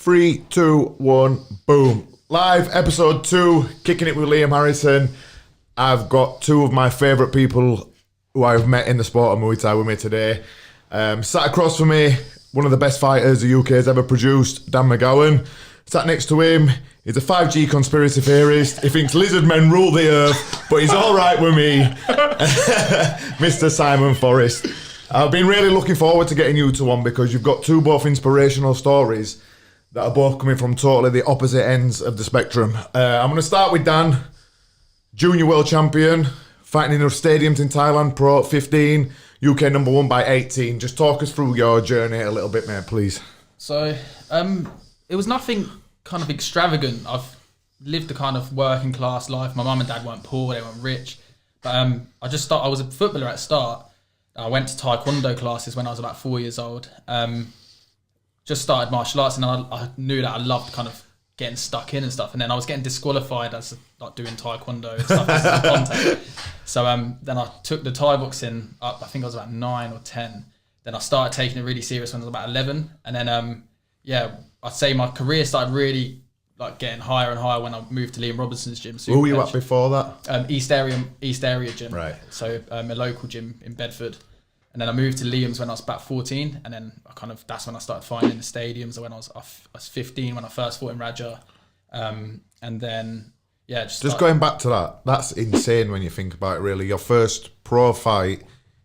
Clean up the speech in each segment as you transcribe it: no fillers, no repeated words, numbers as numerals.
3, 2, 1, boom. Live, episode 2, Kicking It with Liam Harrison. I've got two of my favourite people who I've met in the sport of Muay Thai with me today. Sat across from me, one of the best fighters the UK has ever produced, Dan McGowan. Sat next to him, he's a 5G conspiracy theorist. He thinks lizard men rule the earth, but he's all right with me. Mr. Simon Forrest. I've been really looking forward to getting you to one because you've got two both inspirational stories that are both coming from totally the opposite ends of the spectrum. I'm going to start with Dan, junior world champion, fighting in the stadiums in Thailand, pro at 15, UK number 1 by 18. Just talk us through your journey a little bit, mate, please. So, it was nothing kind of extravagant. I've lived a kind of working class life. My mum and dad weren't poor, they weren't rich. But I was a footballer at the start. I went to taekwondo classes when I was about 4 years old. Just started martial arts, and I knew that I loved kind of getting stuck in and stuff. And then I was getting disqualified as like doing taekwondo and stuff as a contact. So then I took the Thai boxing up. I think I was about 9 or 10. Then I started taking it really serious when I was about 11. And then I'd say my career started really like getting higher and higher when I moved to Liam Robinson's gym. Who were you at before that? East Area gym. Right. So a local gym in Bedford. And then I moved to Liam's when I was about 14, and then that's when I started fighting in the stadiums. When I was 15 when I first fought in Raja, and then just going back to that. That's insane when you think about it. Really, your first pro fight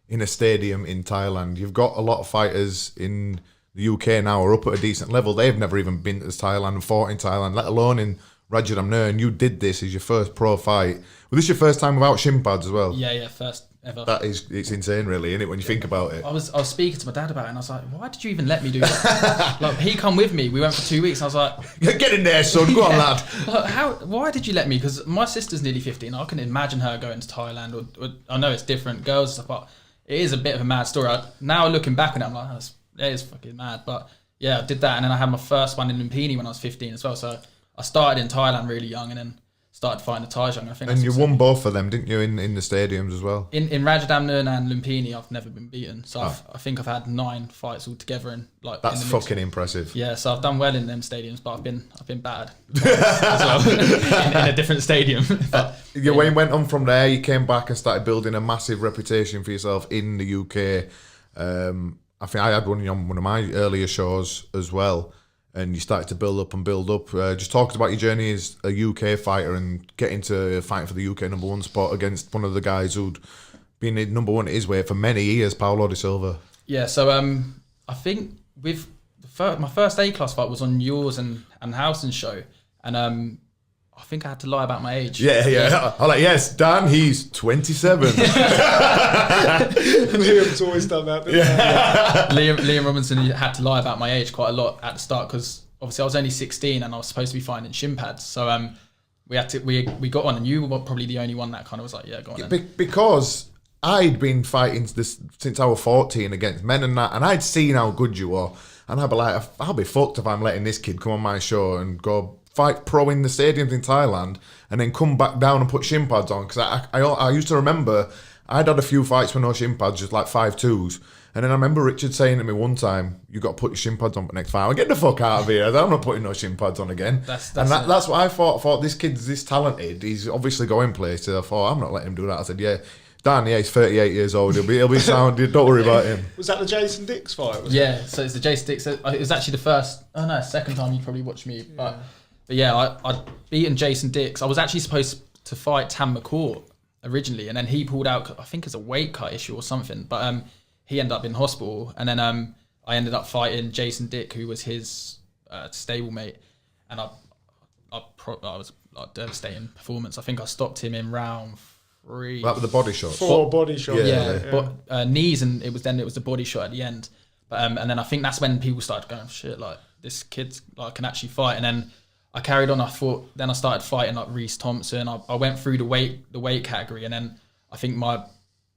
in a stadium in Thailand. You've got a lot of fighters in the UK now are up at a decent level. They've never even been to Thailand and fought in Thailand, let alone in Rajadamnern. You did this as your first pro fight. Was this your first time without shin pads as well? Yeah, first ever. It's insane, really, isn't it, when you think about it? I was speaking to my dad about it, and I was like, why did you even let me do that? Like, he come with me. We went for 2 weeks, and I was like, get in there, son. Go on, lad. Like, why did you let me? Because my sister's nearly 15. I can imagine her going to Thailand. Or I know it's different, girls and stuff, but it is a bit of a mad story. Now looking back on it, I'm like, it is fucking mad. But yeah, I did that, and then I had my first one in Lumpini when I was 15 as well. So I started in Thailand really young, and then started fighting the Thai young. I think. And you won both of them, didn't you, in the stadiums as well? In Rajadamnern and Lumpini, I've never been beaten. So I think I've had 9 fights altogether, and like that's fucking impressive. Yeah, so I've done well in them stadiums, but I've been bad as well in a different stadium. But, when you went on from there, you came back and started building a massive reputation for yourself in the UK. I think I had one on one of my earlier shows as well. And you started to build up. Just talking about your journey as a UK fighter and getting to fight for the UK number 1 spot against one of the guys who'd been in number 1 at his weight for many years, Paulo de Silva. Yeah, so I think with my first A-class fight was on yours and Howson's show, and I think I had to lie about my age. Yeah. I'm like, yes, Dan, he's 27. Liam's always done that. Liam Robinson had to lie about my age quite a lot at the start because obviously I was only 16 and I was supposed to be fighting in shin pads. So we got on, and you were probably the only one that kind of was like, yeah, go on. Because I'd been fighting this since I was 14 against men and that, and I'd seen how good you were, and I'd be like, I'll be fucked if I'm letting this kid come on my show and go fight pro in the stadiums in Thailand and then come back down and put shin pads on. Because I used to remember I'd had a few fights with no shin pads, just like 5-2s. And then I remember Richard saying to me one time, you got to put your shin pads on for next fight. I'll get the fuck out of here. I'm not putting no shin pads on again. That's what I thought. I thought this kid's this talented. He's obviously going places. I thought, I'm not letting him do that. I said, yeah, Dan, he's 38 years old. He'll be sound. Don't worry about him. Was that the Jason Dix fight? So it's the Jason Dix. It was actually the second time you probably watched me. But yeah, I'd beaten Jason Dix. I was actually supposed to fight Tam McCourt originally, and then he pulled out, I think it's a weight cut issue or something, but he ended up in hospital, and then I ended up fighting Jason Dick, who was his stablemate, and I was like devastating performance. I think I stopped him in round 3. That was the body shot. 4 body shots. But knees, and it was the body shot at the end. But and then I think that's when people started going, shit, like this kid's like can actually fight. And then I carried on. I started fighting like Reece Thompson. I went through the weight category, and then I think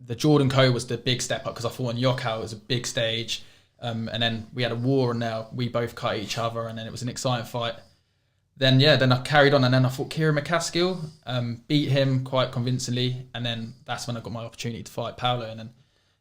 the Jordan Co was the big step up because I fought in Yokkao. It was a big stage, and then we had a war, and now we both cut each other, and then it was an exciting fight. Then I carried on, and then I fought Kieran McCaskill, beat him quite convincingly, and then that's when I got my opportunity to fight Paulo, and then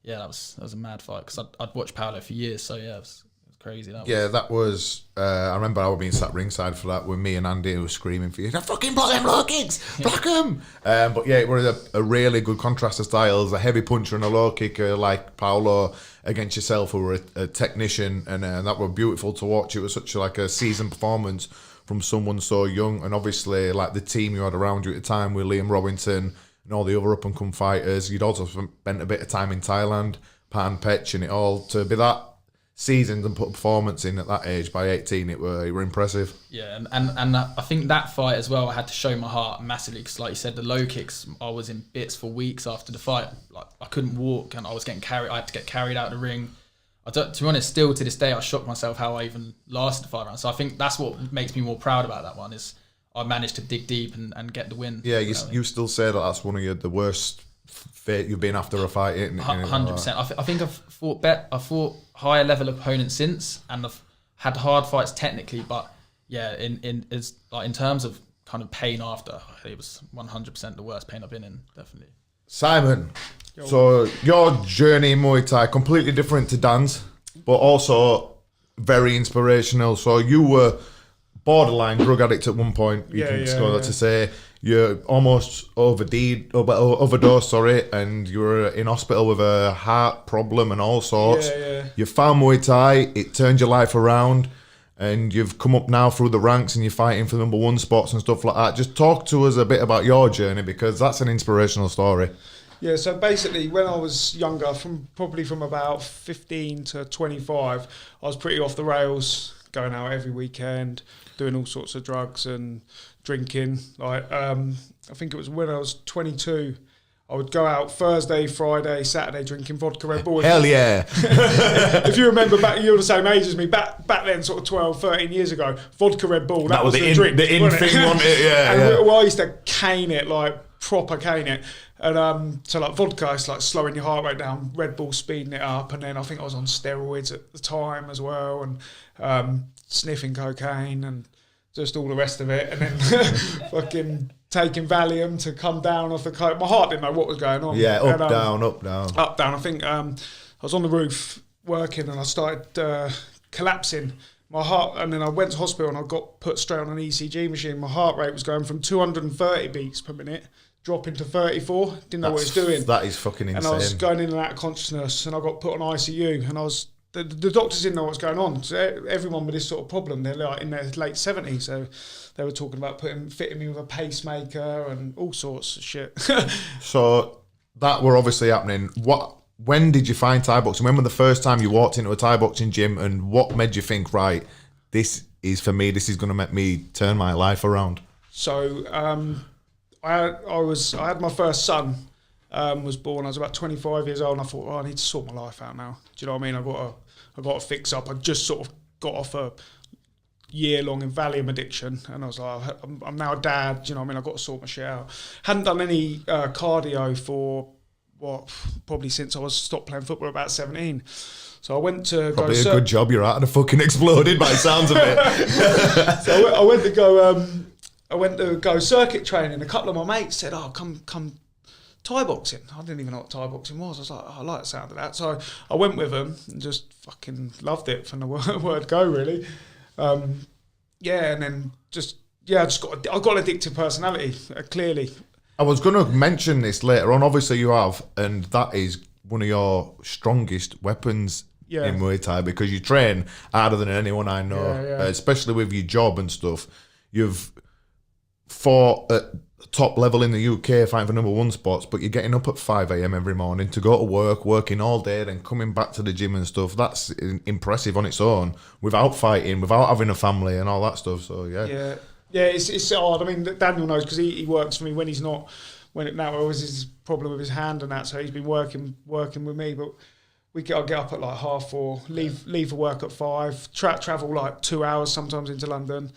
that was a mad fight because I'd watched Paulo for years, so yeah, it was crazy. That was. I remember I was being sat ringside for that with me and Andy, who was screaming for you. Fucking block them low kicks, block them. But yeah, it was a really good contrast of styles. A heavy puncher and a low kicker like Paolo against yourself, who were a technician, and that were beautiful to watch. It was such like a seasoned performance from someone so young, and obviously like the team you had around you at the time with Liam Robinson and all the other up and come fighters. You'd also spent a bit of time in Thailand, Pan Petch, and it all to be that seasoned and put a performance in at that age by 18. It were impressive. Yeah, and I think that fight as well, I had to show my heart massively because, like you said, the low kicks, I was in bits for weeks after the fight. Like I couldn't walk, and I was getting carried. I had to get carried out of the ring. To be honest, still to this day, I shock myself how I even lasted the 5 rounds. So I think that's what makes me more proud about that one is I managed to dig deep and get the win. Yeah, you still say that that's one of the worst fate you've been after a fight. 100%. I think I've fought higher level opponents since, and I've had hard fights technically, but yeah, in terms of kind of pain after, it was 100% the worst pain I've been in, definitely. Simon, so your journey in Muay Thai completely different to Dan's, but also very inspirational. So you were borderline drug addict at one point. You can just go to say you're almost overdosed, and you were in hospital with a heart problem and all sorts. You found Muay Thai, it turned your life around, and you've come up now through the ranks and you're fighting for number 1 spots and stuff like that. Just talk to us a bit about your journey, because that's an inspirational story. Yeah, so basically when I was younger, from about 15 to 25, I was pretty off the rails, going out every weekend, doing all sorts of drugs and drinking. Like I think it was when I was 22, I would go out Thursday, Friday, Saturday drinking vodka Red Bull. Hell yeah. If you remember back, you're the same age as me, back then sort of 12, 13 years ago, vodka Red Bull, that was the drink. The in thing, wasn't it? Yeah. Well, I used to cane it, like proper cane it. And so like vodka, it's like slowing your heart rate down, Red Bull speeding it up, and then I think I was on steroids at the time as well, and sniffing cocaine and just all the rest of it, and then fucking taking Valium to come down off the coke. My heart didn't know what was going on. Yeah, up, down. Up, down. I think I was on the roof working and I started collapsing. My heart, and then I went to hospital and I got put straight on an ECG machine. My heart rate was going from 230 beats per minute, dropping to 34. Didn't know what it was doing. That is fucking insane. And I was going in and out of consciousness, and I got put on ICU, and I was the doctors didn't know what was going on. So everyone with this sort of problem, they're like in their late 70s, so they were talking about fitting me with a pacemaker and all sorts of shit. So that were obviously happening. When did you find Thai boxing? When was the first time you walked into a Thai boxing gym, and what made you think, right, this is for me, this is going to make me turn my life around? So I had my first son, was born. I was about 25 years old, and I thought, I need to sort my life out now. Do you know what I mean? I got to fix up. I just sort of got off a year-long Valium addiction, and I was like, I'm now a dad. Do you know what I mean? I've got to sort my shit out. Hadn't done any cardio for probably since I was stopped playing football about 17. So I went to probably a good job you're out and fucking exploded by the sounds of it. So I went to go circuit training. A couple of my mates said, "Oh, come Thai boxing." I didn't even know what Thai boxing was. I was like, I like the sound of that. So I went with them and just fucking loved it from the word go, really. And then I got an addictive personality, clearly. I was going to mention this later on. Obviously, you have, and that is one of your strongest weapons in Muay Thai, because you train harder than anyone I know, especially with your job and stuff. You've fought at top level in the UK, fighting for number 1 spots, but you're getting up at 5 a.m. every morning to go to work, working all day, then coming back to the gym and stuff. That's impressive on its own, without fighting, without having a family and all that stuff. So Yeah, it's hard. I mean, Daniel knows, because he works for me when he's not. Now always his problem with his hand and that, so he's been working with me. But I get up at like 4:30, leave for work at 5, travel like 2 hours sometimes into London,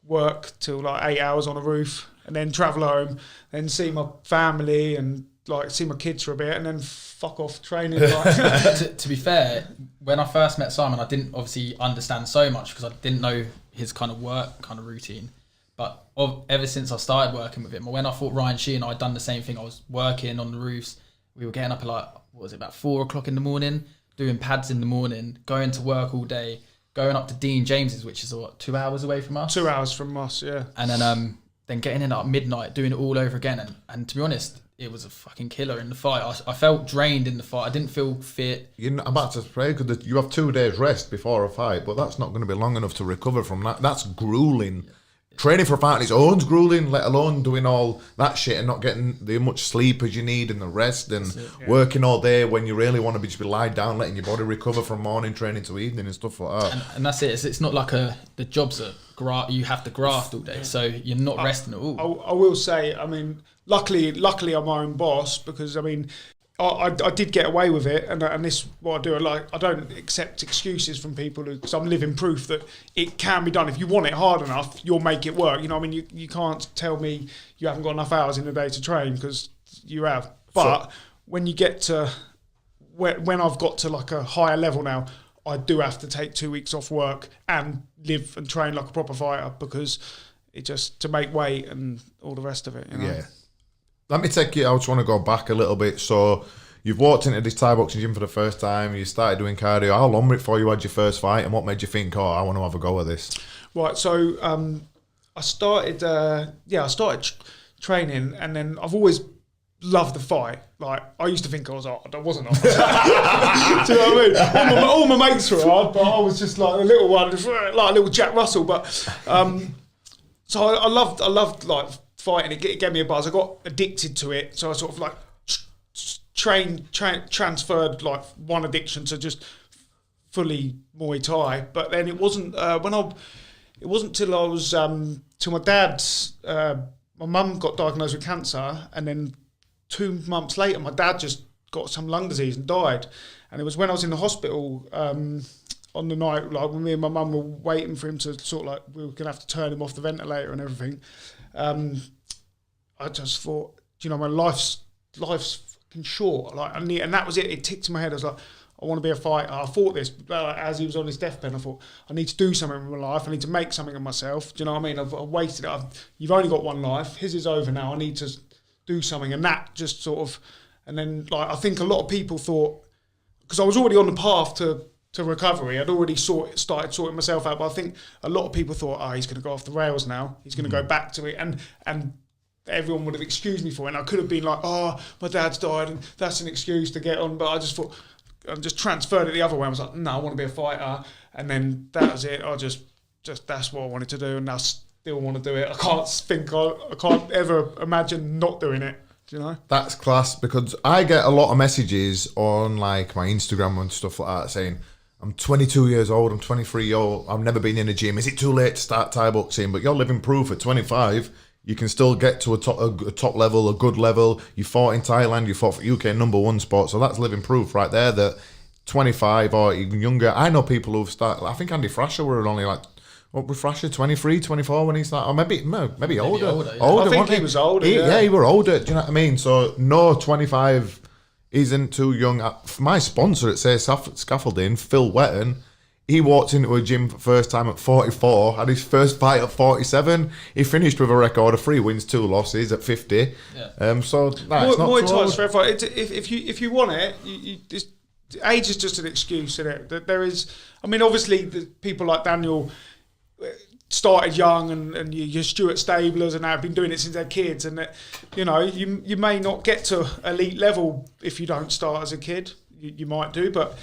work till like 8 hours on a roof, and then travel home, then see my family and like see my kids for a bit, and then fuck off training. To be fair, when I first met Simon, I didn't obviously understand so much because I didn't know his kind of work kind of routine. But ever since I started working with him, when I fought Ryan Sheehan, I'd done the same thing. I was working on the roofs. We were getting up at like, about 4 o'clock in the morning, doing pads in the morning, going to work all day, going up to Dean James's, which is 2 hours away from us. 2 hours from us, yeah. And then getting in at midnight, doing it all over again. And to be honest, it was a fucking killer in the fight. I felt drained in the fight. I didn't feel fit. I'm about to say, because you have 2 days rest before a fight, but that's not going to be long enough to recover from that. That's grueling. Training for a fight on its own's grueling, let alone doing all that shit and not getting the much sleep as you need and the rest and working all day when you really want to just be lied down, letting your body recover from morning training to evening and stuff like that. And that's it. It's not like the jobs that you have to graft all day, so you're not resting at all. I will say, I mean, luckily I'm my own boss, because I mean, I did get away with it, and this is what I do. I don't accept excuses from people, because I'm living proof that it can be done. If you want it hard enough, you'll make it work. You know, I mean, you can't tell me you haven't got enough hours in the day to train, because you have. But when you get to when I've got to like a higher level now, I do have to take 2 weeks off work and live and train like a proper fighter, because it just to make weight and all the rest of it. You know? Yeah. Let me take you, I just want to go back a little bit. So you've walked into this Thai boxing gym for the first time, you started doing cardio. How long before you had your first fight, and what made you think, I want to have a go at this? Right, so I started training, and then I've always loved the fight. Like, I used to think I was hard. I wasn't hard. Do you know what I mean? All my mates were hard, but I was just like a little one, just like a little Jack Russell. But so I loved like fighting. It gave me a buzz. I got addicted to it, so I sort of like transferred like one addiction to just fully Muay Thai. But then it wasn't till I was till my dad's my mum got diagnosed with cancer, and then 2 months later my dad just got some lung disease and died. And it was when I was in the hospital on the night, like when me and my mum were waiting for him to sort of like, we were gonna have to turn him off the ventilator and everything. I just thought, you know, my life's fucking short. Like and that was it. It ticked in my head. I was like, I want to be a fighter. I thought this as he was on his deathbed. I thought, I need to do something with my life. I need to make something of myself. Do you know what I mean? I've wasted it. You've only got one life. His is over now. I need to do something. And that just sort of, and then like I think a lot of people thought, because I was already on the path to recovery. I'd already started sorting myself out. But I think a lot of people thought, he's going to go off the rails now. He's going to go back to it. And everyone would have excused me for it. And I could have been like, my dad's died, and that's an excuse to get on. But I just thought, I just transferred it the other way. I was like, no, I want to be a fighter. And then that was it. I just that's what I wanted to do. And I still want to do it. I can't ever imagine not doing it. Do you know? That's class, because I get a lot of messages on like my Instagram and stuff like that saying, I'm 22 years old, I'm 23 years old, I've never been in a gym. Is it too late to start Thai boxing? But you're living proof at 25. You can still get to a top level, a good level. You fought in Thailand, you fought for UK #1 spot. So that's living proof right there that 25 or even younger. I know people who've started, I think Andy Thrasher were only like, what was Thrasher, 23, 24 when he started? Or maybe older. Yeah. I think he was older. Yeah, he were older. Do you know what I mean? So no, 25 isn't too young. My sponsor at Say Scaffolding, Phil Wetton, he walked into a gym for the first time at 44, had his first fight at 47. He finished with a record of 3 wins, 2 losses at 50. Yeah. So it's not Muay too Thai's for everyone. If you want it, age is just an excuse, isn't it? There is, I mean, obviously the people like Daniel started young, and your Stuart Stablers and have been doing it since they're kids, and that, you know, you may not get to elite level if you don't start as a kid. You might do, but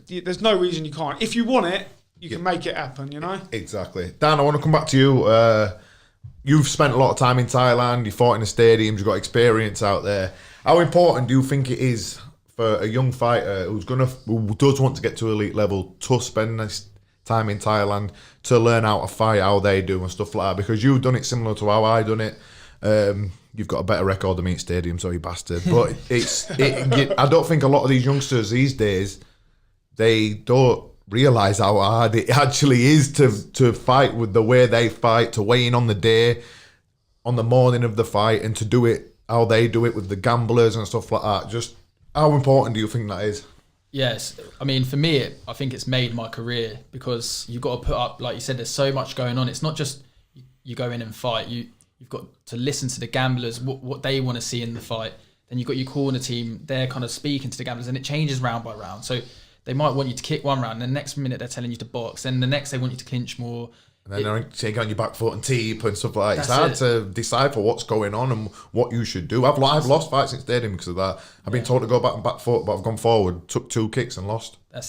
there's no reason you can't. If you want it, you can make it happen, you know? Exactly. Dan, I want to come back to you. You've spent a lot of time in Thailand, you fought in the stadiums, you've got experience out there. How important do you think it is for a young fighter who does want to get to elite level to spend this time in Thailand to learn how to fight, how they do and stuff like that? Because you've done it similar to how I done it. You've got a better record than me at stadium, so you bastard. But I don't think a lot of these youngsters these days, they don't realise how hard it actually is to fight with the way they fight, to weigh in on the day, on the morning of the fight, and to do it how they do it with the gamblers and stuff like that. Just how important do you think that is? Yes, I mean, for me, I think it's made my career, because you've got to put up, like you said, there's so much going on. It's not just you go in and fight. You've got to listen to the gamblers, what they want to see in the fight. Then you've got your corner team, they're kind of speaking to the gamblers, and it changes round by round. So they might want you to kick one round, and the next minute they're telling you to box, and the next they want you to clinch more. And then they're taking on your back foot and teep and stuff like that. It's hard to decipher what's going on and what you should do. I've lost fights in stadium because of that. I've been told to go back and back foot, but I've gone forward, took 2 kicks and lost. I've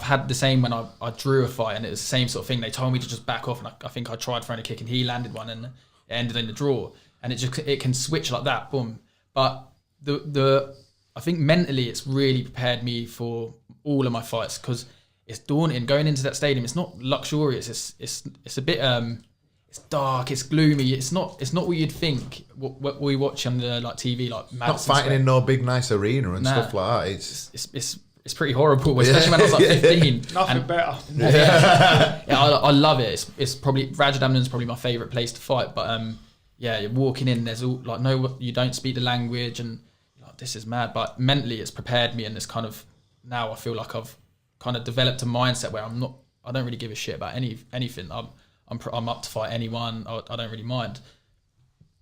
had the same when I drew a fight, and it was the same sort of thing. They told me to just back off, and I think I tried throwing a kick, and he landed one, and it ended in the draw. And it can switch like that, boom. But I think mentally it's really prepared me for all of my fights, because it's daunting going into that stadium. It's not luxurious. It's a bit it's dark. It's gloomy. It's not what you'd think. What we watch on the TV, like Madison not fighting Square. in no big nice arena and stuff like that. It's pretty horrible, especially when I was like 15. Nothing better. I love it. It's probably Rajadamnern's probably my favourite place to fight. But you're walking in. There's all you don't speak the language, and you're like, this is mad. But mentally, it's prepared me, and it's kind of now I feel like I've kind of developed a mindset where I don't really give a shit about anything. I'm up to fight anyone. I don't really mind.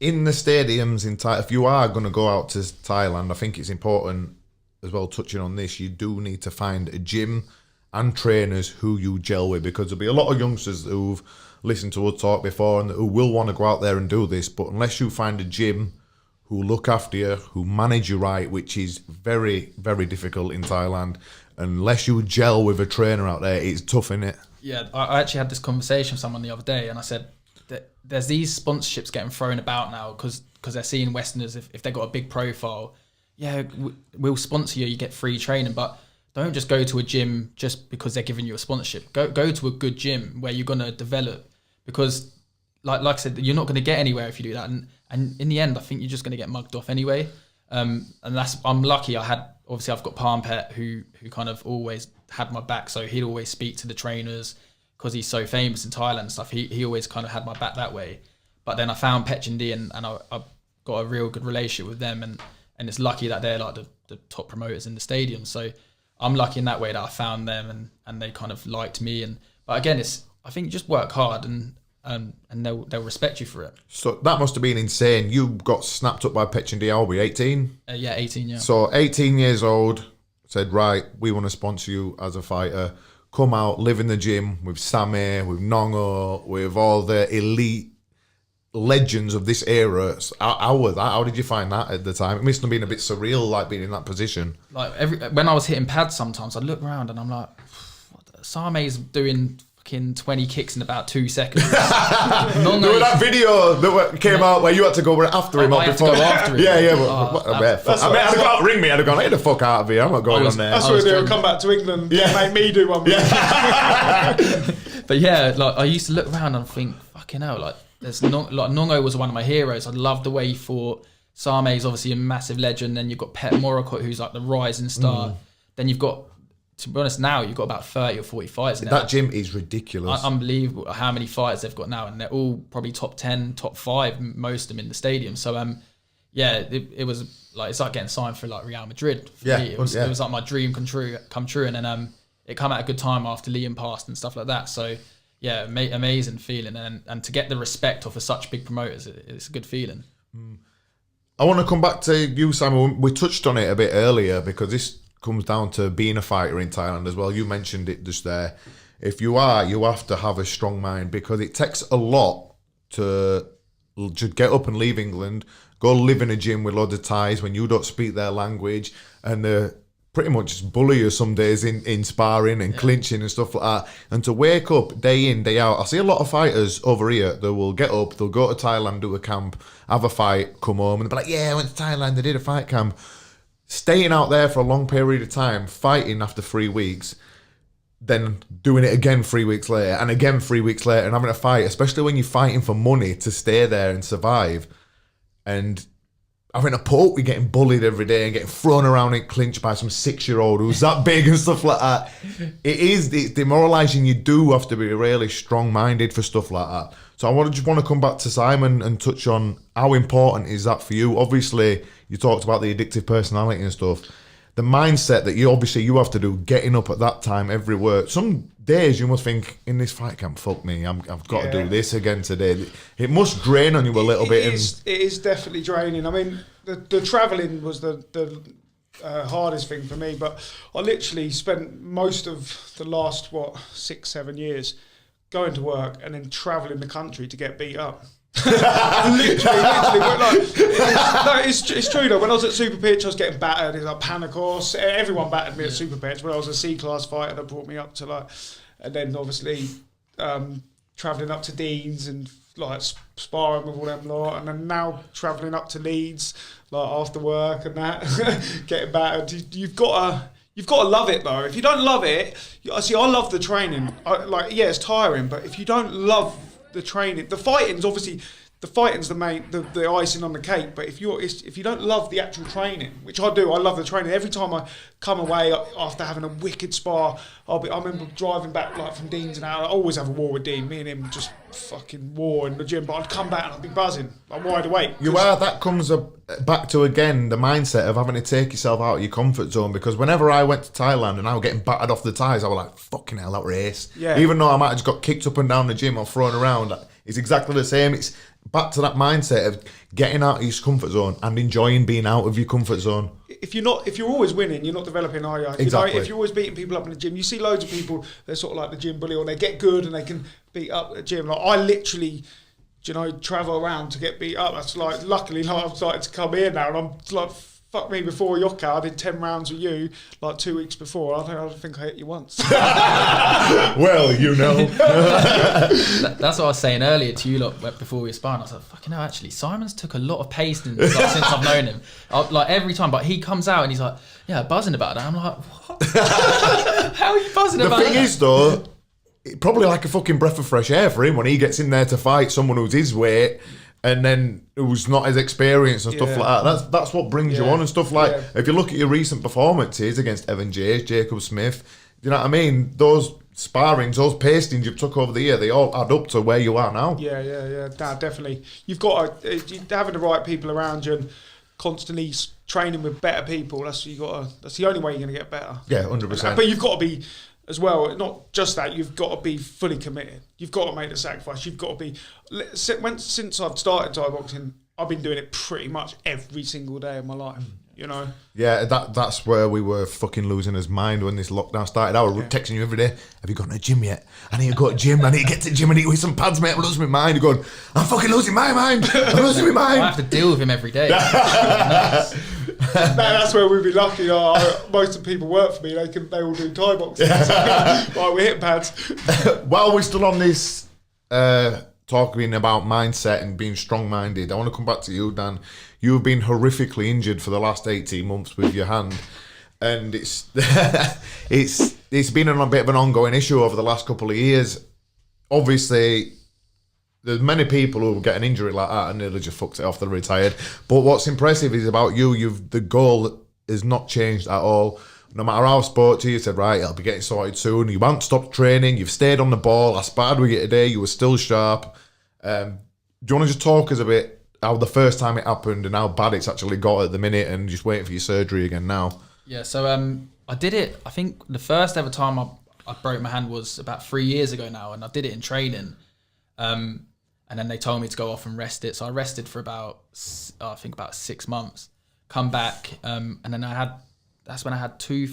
In the stadiums in Thailand, if you are going to go out to Thailand, I think it's important as well, touching on this, you do need to find a gym and trainers who you gel with, because there'll be a lot of youngsters who've listened to us talk before and who will want to go out there and do this, but unless you find a gym who look after you, who manage you right, which is very, very difficult in Thailand, unless you gel with a trainer out there, it's tough, innit? Yeah, I actually had this conversation with someone the other day, and I said that there's these sponsorships getting thrown about now because they're seeing Westerners, if they've got a big profile, we'll sponsor you, you get free training, but don't just go to a gym just because they're giving you a sponsorship. Go to a good gym where you're going to develop, because like I said, you're not going to get anywhere if you do that, and in the end I think you're just going to get mugged off anyway. And I'm lucky. I've got Palm Pet who kind of always had my back, so he'd always speak to the trainers because he's so famous in Thailand and stuff. He always kind of had my back that way. But then I found Petchyindee and I got a real good relationship with them, and it's lucky that they're like the top promoters in the stadium. So I'm lucky in that way that I found them and they kind of liked me. But again, I think you just work hard and they'll respect you for it. So that must have been insane. You got snapped up by Petchyindee, are we 18? 18, yeah. So 18 years old, said, right, we want to sponsor you as a fighter. Come out, live in the gym with Sammy, with Nongo, with all the elite legends of this era. How did you find that at the time? It must have been a bit surreal, like being in that position. Like when I was hitting pads, sometimes I'd look around and I'm like, Same's doing 20 kicks in about 2 seconds. There was that video that came out where you had to go after him. I had to go after him. I'd have ring me. I'd have gone, get the fuck out of here. I'm not going on there. That's what they'll come back to England. Yeah, make me do one. Yeah. But yeah, like I used to look around and think, fucking hell, like Nongo was one of my heroes. I loved the way he fought. Same's obviously a massive legend. Then you've got Pet Morakot, who's like the rising star. Then you've got, to be honest, now you've got about 30 or 40 fights in there. That gym is ridiculous. Unbelievable how many fighters they've got now, and they're all probably top 10, top 5, most of them in the stadium. So it was like, it's like getting signed for like Real Madrid for me. It was like my dream come true, and then it come at a good time after Liam passed and stuff like that. So yeah, amazing feeling, and to get the respect off of such big promoters, it's a good feeling. I want to come back to you, Simon. We touched on it a bit earlier because this comes down to being a fighter in Thailand as well. You mentioned it just there. If you are, you have to have a strong mind, because it takes a lot to get up and leave England, go live in a gym with loads of Thais when you don't speak their language, and they pretty much just bully you some days in sparring and clinching and stuff like that. And to wake up day in, day out. I see a lot of fighters over here that will get up, they'll go to Thailand, do a camp, have a fight, come home, and they'll be like, yeah, I went to Thailand, I did a fight camp. Staying out there for a long period of time, fighting after 3 weeks, then doing it again 3 weeks later, and again 3 weeks later, and having a fight, especially when you're fighting for money to stay there and survive, and having a put, we're getting bullied every day and getting thrown around in clinch by some 6-year-old who's that big and stuff like that. It's demoralising. You do have to be really strong-minded for stuff like that. So I just want to come back to Simon and touch on how important is that for you. Obviously, you talked about the addictive personality and stuff. The mindset that you have to do, getting up at that time every work. Some days you must think, in this fight camp, fuck me, I've got to do this again today. It must drain on you a little bit. It is definitely draining. I mean, the travelling was the hardest thing for me. But I literally spent most of the last 6-7 years going to work and then travelling the country to get beat up. literally, it's true though. When I was at Super Pitch, I was getting battered. It's like Panicos. Everyone battered me at Super Pitch. When I was a C-class fighter, that brought me up to and then obviously travelling up to Dean's and sparring with all them lot, and then now travelling up to Leeds after work and that, getting battered. You've got to love it though. If you don't love it, I love the training. It's tiring, but if you don't love the training, the fighting's the main, the icing on the cake. But if you don't love the actual training, which I do, I love the training. Every time I come away after having a wicked spar, I remember driving back from Dean's and out. I always have a war with Dean. Me and him just fucking war in the gym. But I'd come back and I'd be buzzing. I'm wide awake. That comes back to again the mindset of having to take yourself out of your comfort zone. Because whenever I went to Thailand and I was getting battered off the ties, I was like, fucking hell, that race. Yeah. Even though I might have just got kicked up and down the gym or thrown around, it's exactly the same. It's back to that mindset of getting out of your comfort zone and enjoying being out of your comfort zone. If you're always winning, you're not developing, are you? Exactly. If you're always beating people up in the gym, you see loads of people, they're sort of like the gym bully, or they get good and they can beat up the gym. I literally, travel around to get beat up. That's luckily I've started to come here now, and I'm fuck me, before Yoka, I did 10 rounds with you 2 weeks before. I don't think I hit you once. Well, That's what I was saying earlier to you lot before we were sparring. I was like, fucking hell, actually, Simon's took a lot of pace since I've known him. Every time, but he comes out and he's like, yeah, buzzing about that. I'm like, what? How are you buzzing about that? The thing is, though, probably like a fucking breath of fresh air for him when he gets in there to fight someone who's his weight and then who's not as experienced and stuff like that. That's what brings you on and stuff if you look at your recent performances against Evan Jace, Jacob Smith, you know what I mean? Those sparrings, those pastings you've took over the year, they all add up to where you are now. Yeah. Nah, definitely. You've got to having the right people around you and constantly training with better people. That's the only way you're going to get better. Yeah, 100%. But you've got to be, as well, not just that, you've got to be fully committed. You've got to make the sacrifice. You've got to be... Since I've started Thai boxing, I've been doing it pretty much every single day of my life, Yeah, that's where we were fucking losing his mind when this lockdown started. I was texting you every day, have you gone to the gym yet? I need to go to the gym, I need to get to the gym, I need to eat some pads, mate, I'm losing my mind. You're going, I'm fucking losing my mind, I'm losing my mind. I have to deal with him every day. That's where we'd be lucky. Most of the people work for me, they all do Thai boxing. Right, we're hitting pads. While we're still on this talking about mindset and being strong-minded, I want to come back to you, Dan. You've been horrifically injured for the last 18 months with your hand, and it's been a bit of an ongoing issue over the last couple of years. Obviously, there's many people who get an injury like that and nearly just fucks it off, they're retired. But what's impressive is about you, the goal has not changed at all. No matter how I spoke to you, you said, right, I'll be getting sorted soon. You haven't stopped training, you've stayed on the ball. I sparred with you today, you were still sharp. Do you want to just talk us a bit how the first time it happened and how bad it's actually got at the minute and just waiting for your surgery again now? Yeah, so I did it, I think the first ever time I broke my hand was about 3 years ago now, and I did it in training. And then they told me to go off and rest it. So I rested for about 6 months, come back, and then that's when I had 3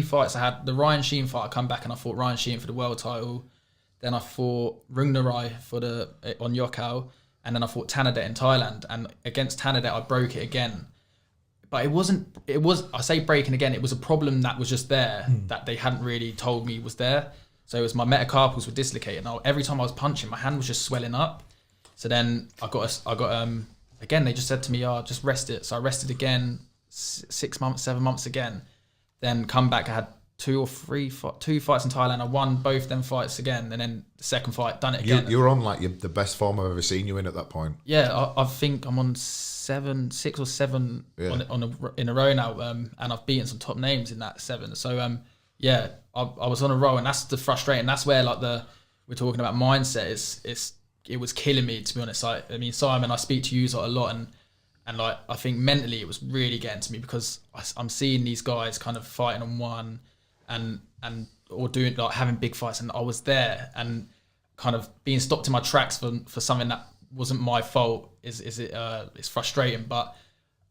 fights. I had the Ryan Sheen fight, I come back and I fought Ryan Sheen for the world title. Then I fought Rungnarai on Yokkao, and then I fought Thanadet in Thailand. And against Thanadet, I broke it again. But I say breaking again, it was a problem that was just there, that they hadn't really told me was there. So it was my metacarpals were dislocated. And every time I was punching, my hand was just swelling up. So then I got again, they just said to me, just rest it. So I rested again, 6 months, 7 months again. Then come back, I had 2 fights in Thailand. I won both them fights again. And then the second fight, done it again. You were on the best form I've ever seen you in at that point. Yeah, I think I'm on 6 or 7 in a row now. And I've beaten some top names in that 7. So yeah, I was on a roll, and that's the frustrating. That's where we're talking about mindset. It was killing me, to be honest. I mean, Simon, I speak to you a lot, and I think mentally it was really getting to me, because I'm seeing these guys kind of fighting on one, or doing having big fights, and I was there and kind of being stopped in my tracks for something that wasn't my fault. It's frustrating, but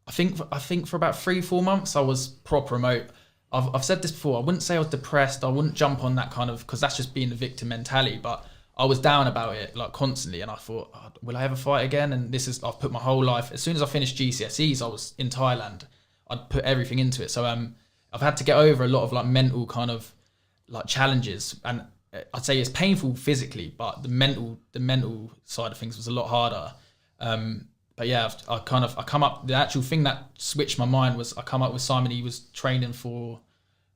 I think for about 3-4 months I was proper remote. I've said this before. I wouldn't say I was depressed. I wouldn't jump on that kind of, because that's just being the victim mentality. But I was down about it like constantly, and I thought, oh, will I ever fight again? And I've put my whole life. As soon as I finished GCSEs, I was in Thailand. I'd put everything into it. So I've had to get over a lot of like mental kind of like challenges, and I'd say it's painful physically, but the mental side of things was a lot harder. But yeah, I come up. The actual thing that switched my mind was I come up with Simon. He was training for,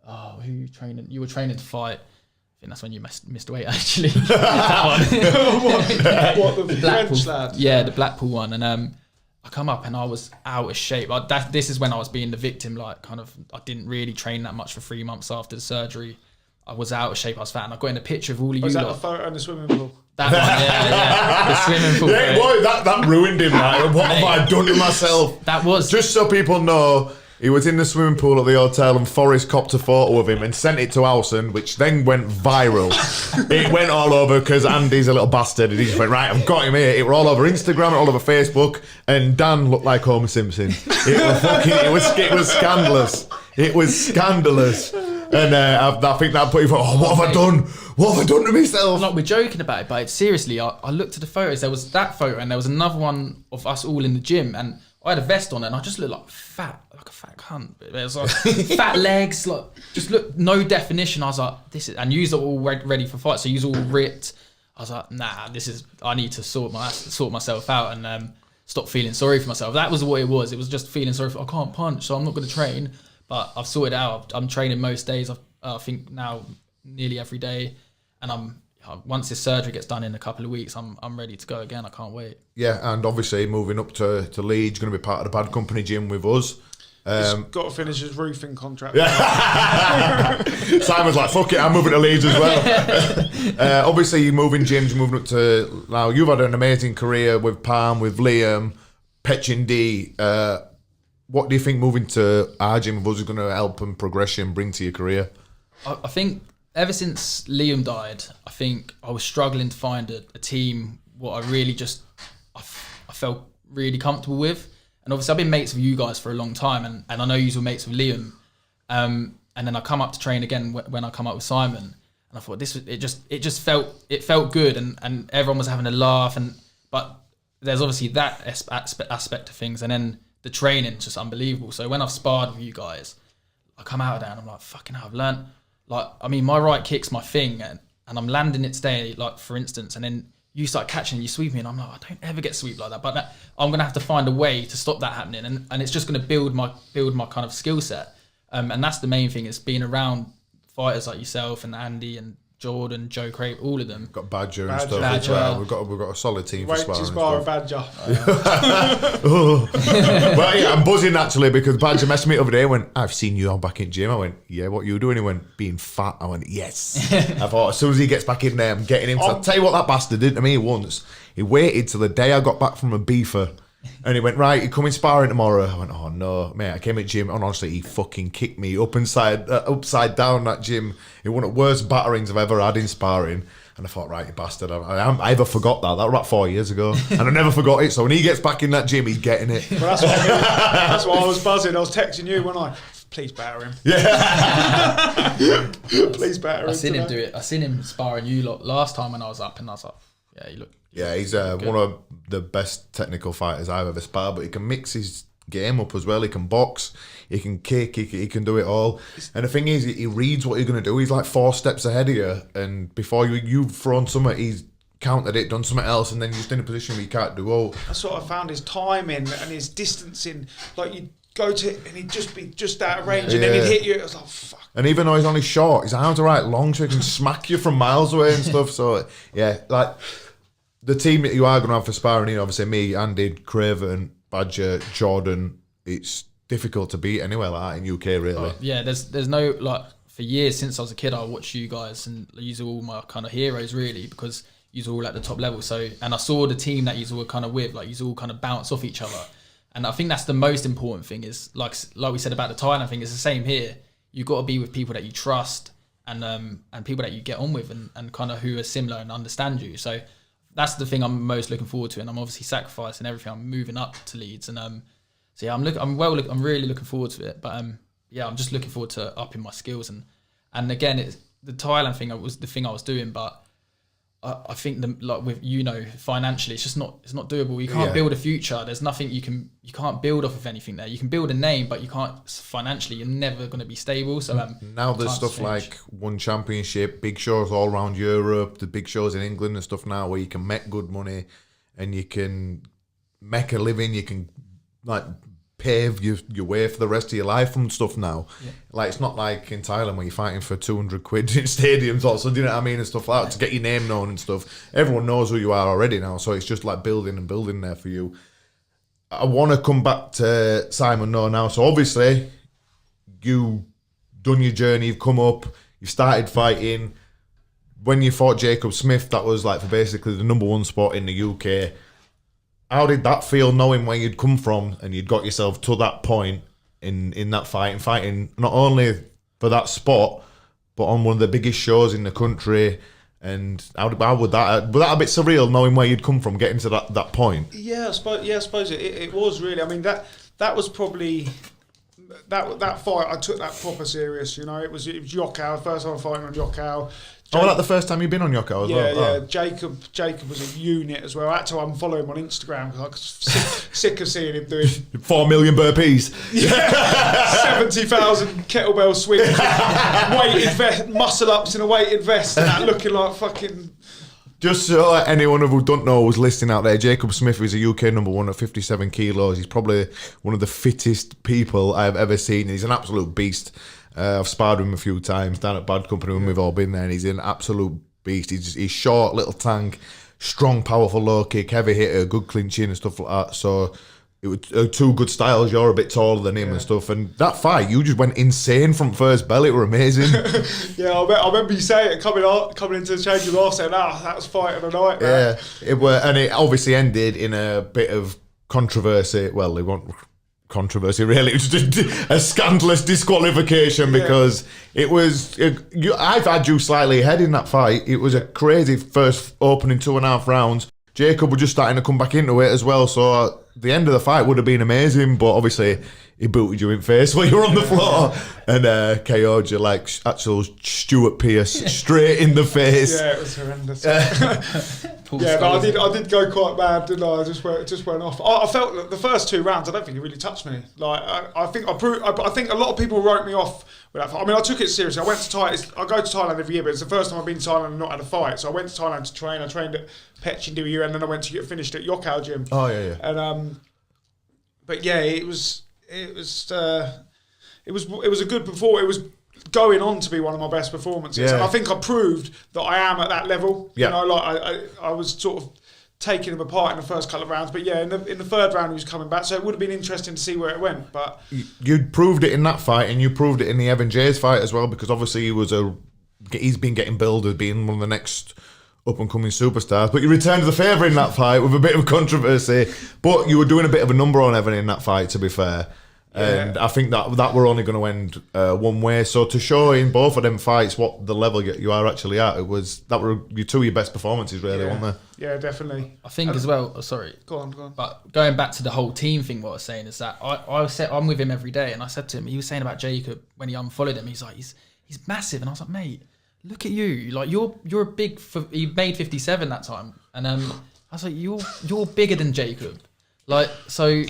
who you training? You were training to fight. I think that's when you missed weight actually. That one. What, the French lad? Yeah, the Blackpool one. And I come up and I was out of shape. This is when I was being the victim. Like kind of, I didn't really train that much for 3 months after the surgery. I was out of shape. I was fat, and I got in a picture of all of you. Was that lot. the photo in the swimming pool? That one, yeah. The swimming pool. Yeah, boy, that ruined him. Like, what have I done to myself? That was Just so people know, he was in the swimming pool at the hotel, and Forrest copped a photo of him and sent it to Alson, which then went viral. It went all over because Andy's a little bastard, and he just went, right, I've got him here. It were all over Instagram, all over Facebook, and Dan looked like Homer Simpson. It was scandalous. It was scandalous. And I think that put you for, what have I done? What have I done to myself? Like, we're joking about it, but seriously, I looked at the photos. There was that photo, and there was another one of us all in the gym, and I had a vest on, and I just looked like a fat cunt. It was like fat legs, like just look, no definition. I was like, this is, and you's all ready for fight, so you's all ripped. I was like, nah, I need to sort myself out and stop feeling sorry for myself. That was what it was. It was just feeling sorry for, I can't punch, so I'm not going to train. But I've sorted out. I'm training most days. I think now nearly every day, and once this surgery gets done in a couple of weeks, I'm ready to go again. I can't wait. Yeah, and obviously moving up to Leeds, going to be part of the Bad Company gym with us. He's got to finish his roofing contract. Simon's like, fuck it, I'm moving to Leeds as well. Obviously, you're moving gyms, moving up to now. You've had an amazing career with Palm, with Liam, Petchyindee. What do you think moving to our gym with us is going to help and progression bring to your career? I think ever since Liam died, I think I was struggling to find a team what I really just I felt really comfortable with. And obviously I've been mates with you guys for a long time, and I know you were mates with Liam. And then I come up to train again when I come up with Simon, and I thought it just felt good, and everyone was having a laugh, but there's obviously that aspect of things, and then the training's just unbelievable. So when I've sparred with you guys, I come out of there and I'm like, fucking hell, I've learned. Like, I mean, my right kick's my thing, and I'm landing it today, like, for instance, and then you start catching and you sweep me, and I'm like, I don't ever get swept like that. But I'm going to have to find a way to stop that happening, and it's just going to build my kind of skill set. And that's the main thing, is being around fighters like yourself and Andy and Jordan, Joe Crape, all of them. Got Badger and stuff as well. We've got a solid team for sparring. Spar a Badger. Well, yeah, I'm buzzing actually, because Badger messaged me the other day and went, I've seen you on back in gym. I went, yeah, what you doing? He went, being fat. I went, yes. I thought, as soon as he gets back in there, I'm getting him. So I'll tell you what that bastard did to me once. He waited till the day I got back from a beefer. And he went, right, you coming sparring tomorrow? I went, oh no, mate. I came at gym, and honestly, he fucking kicked me upside down that gym. It was one of the worst batterings I've ever had in sparring. And I thought, right, you bastard. I ever forgot that. That was about 4 years ago. And I never forgot it. So when he gets back in that gym, he's getting it. Well, that's why I was buzzing. I was texting you when please batter him. Yeah. Please batter him. I seen him do it. I seen him sparring you lot last time when I was up, and I was like, yeah, you look. Yeah, he's one of the best technical fighters I've ever sparred, but he can mix his game up as well. He can box, he can kick, he can do it all. And the thing is, he reads what you're going to do. He's like 4 steps ahead of you, and before you've thrown something, he's countered it, done something else, and then you're just in a position where you can't do all. That's what I found, his timing and his distancing. Like, you'd go to and he'd just be just out of range, and then he'd hit you. It was like, fuck. And even though he's only short, his arms are right long, so he can smack you from miles away and stuff. So, yeah, like, the team that you are going to have for sparring, obviously me, Andy, Craven, Badger, Jordan, it's difficult to beat anywhere like that in UK, really. Yeah, there's no, like, for years since I was a kid, I watched you guys, and you are all my kind of heroes, really, because you are all at the top level. So, and I saw the team that you were kind of with, like, you all kind of bounce off each other. And I think that's the most important thing, is, like we said about the Thailand thing, it's the same here. You've got to be with people that you trust, and people that you get on with, and kind of who are similar and understand you. So that's the thing I'm most looking forward to, and I'm obviously sacrificing everything. I'm moving up to Leeds, and So yeah, I'm really looking forward to it. But yeah, I'm just looking forward to upping my skills and again, it's the Thailand thing was the thing I was doing, but I think financially, it's not doable. You can't build a future. There's nothing you can't build off of anything there. You can build a name, but you can't financially. You're never going to be stable. So now there's stuff like One Championship, big shows all around Europe, the big shows in England and stuff now where you can make good money and you can make a living. You can like pave your way for the rest of your life from stuff now. Yeah. Like it's not like in Thailand where you're fighting for 200 quid in stadiums or so, do you know what I mean, and stuff like that to get your name known and stuff. Everyone knows who you are already now, so it's just like building and building there for you. I want to come back to Simon now. So obviously you done your journey, you've come up, you started fighting. When you fought Jacob Smith, that was like for basically the number one spot in the UK. How did that feel, knowing where you'd come from and you'd got yourself to that point in that fight and fighting not only for that spot, but on one of the biggest shows in the country? And how was that a bit surreal, knowing where you'd come from, getting to that point? Yeah, I suppose it was really. I mean, that was probably that fight. I took that proper serious. You know, it was Yokkao. First time fighting on Yokkao. Oh, that the first time you've been on Yokkao as well? Yeah, yeah. Jacob was a unit as well. I had to unfollow him on Instagram because I was sick of seeing him doing 4 million burpees. Yeah, 70,000 kettlebell swings, weighted vest, muscle ups in a weighted vest, and that looking like fucking. Just so anyone who don't know who's listening out there, Jacob Smith is a UK number one at 57 kilos. He's probably one of the fittest people I've ever seen. He's an absolute beast. I've sparred with him a few times down at Bad Company when we've all been there, and he's an absolute beast. He's short, little tank, strong, powerful low kick, heavy hitter, good clinching and stuff like that. So it was two good styles. You're a bit taller than him and stuff. And that fight, you just went insane from first bell. It were amazing. Yeah, I remember you saying it coming into the change of law, saying, that was fight of the night. Man. Yeah, and it obviously ended in a bit of controversy. Well, it wasn't controversy really, it was just a scandalous disqualification because it was I've had you slightly ahead in that fight. It was a crazy first opening 2.5 rounds. Jacob was just starting to come back into it as well, so the end of the fight would have been amazing, but obviously he booted you in face while you were on the floor and KO'd you like actual Stuart Pearce straight in the face. Yeah, it was horrendous. I did go quite mad, didn't I? I just went off. I felt that the first 2 rounds, I don't think it really touched me. Like I think a lot of people wrote me off with that fight. I mean, I took it seriously. I went to Thailand. I go to Thailand every year, but it's the first time I've been to Thailand and not had a fight. So I went to Thailand to train. I trained at Petchyindee and then I went to get finished at Yokkao gym. Oh yeah. And but yeah, it was a good performance. It was going on to be one of my best performances, and I think I proved that I am at that level. Yeah. You know, like I was sort of taking him apart in the first couple of rounds, but yeah, in the third round he was coming back, so it would have been interesting to see where it went. But you proved it in that fight, and you proved it in the Evan Jays fight as well, because obviously he's been getting billed as being one of the next up-and-coming superstars, but you returned the favour in that fight with a bit of controversy, but you were doing a bit of a number on Evan in that fight, to be fair. And I think that we're only going to end one way. So to show in both of them fights what the level you are actually at, that were your 2 of your best performances, really, weren't they? Yeah, definitely. I think as well. Sorry. Go on. But going back to the whole team thing, what I was saying is that I'm with him every day, and I said to him, he was saying about Jacob when he unfollowed him. He's like, he's massive, and I was like, mate, look at you. Like you're a big. You made 57 that time, and I was like, you're bigger than Jacob. Like so.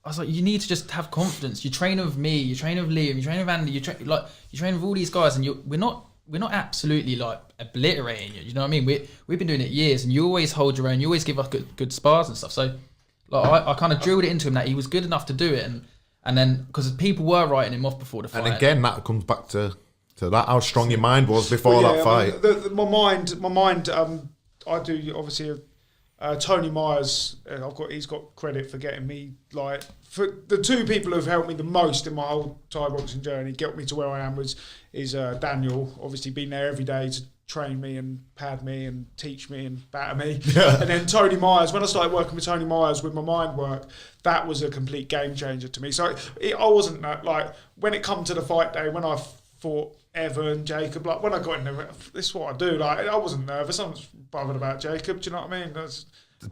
I was like, you need to just have confidence. You train with me, you train with Liam, you train with Andy, you train with all these guys, and we're not absolutely like obliterating you. You know what I mean? We've been doing it years, and you always hold your own. You always give us good spars and stuff. So, like, I kind of drilled it into him that he was good enough to do it, and then because people were writing him off before the fight. And again, that comes back to that how strong your mind was before that fight. I mean, my mind. I do obviously. Tony Myers, he's got credit for getting me, like, for the 2 people who've helped me the most in my whole Thai boxing journey, get me to where I am, is Daniel, obviously been there every day to train me and pad me and teach me and batter me. Yeah. And then Tony Myers, when I started working with Tony Myers with my mind work, that was a complete game changer to me. So I wasn't like, when it come to the fight day, when I fought Evan, Jacob, like when I got in there, this is what I do. Like I wasn't nervous. I was bothered about Jacob. Do you know what I mean?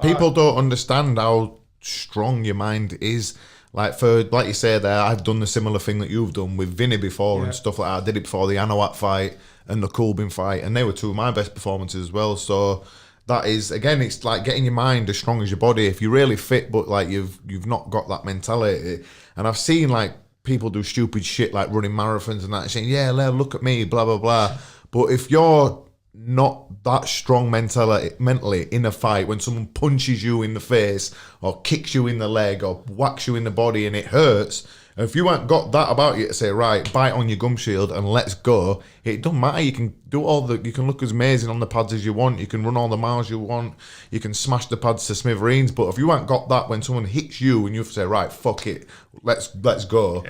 People don't understand how strong your mind is. like you say there, I've done the similar thing that you've done with Vinny before and stuff like that. I did it before the Anawat fight and the Coolbin fight, and they were two of my best performances as well. So that is, again, it's like getting your mind as strong as your body. If you're really fit, but like you've not got that mentality. And I've seen like people do stupid shit like running marathons and that, and saying, yeah, look at me, blah blah blah. But if you're not that strong mentally in a fight, when someone punches you in the face or kicks you in the leg or whacks you in the body and it hurts, if you ain't got that about you to say, right, bite on your gum shield and let's go, it doesn't matter. You can do you can look as amazing on the pads as you want, you can run all the miles you want, you can smash the pads to smithereens, but if you ain't got that when someone hits you and you say, right, fuck it, let's go,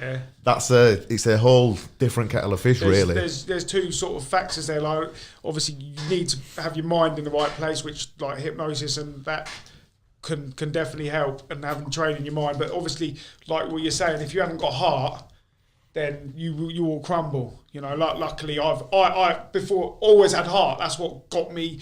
it's a whole different kettle of fish, really. There's two sort of factors there. Like, obviously you need to have your mind in the right place, which like hypnosis and that can definitely help, and having training your mind. But obviously, like what you're saying, if you haven't got heart, then you will crumble. You know, luckily I before always had heart. That's what got me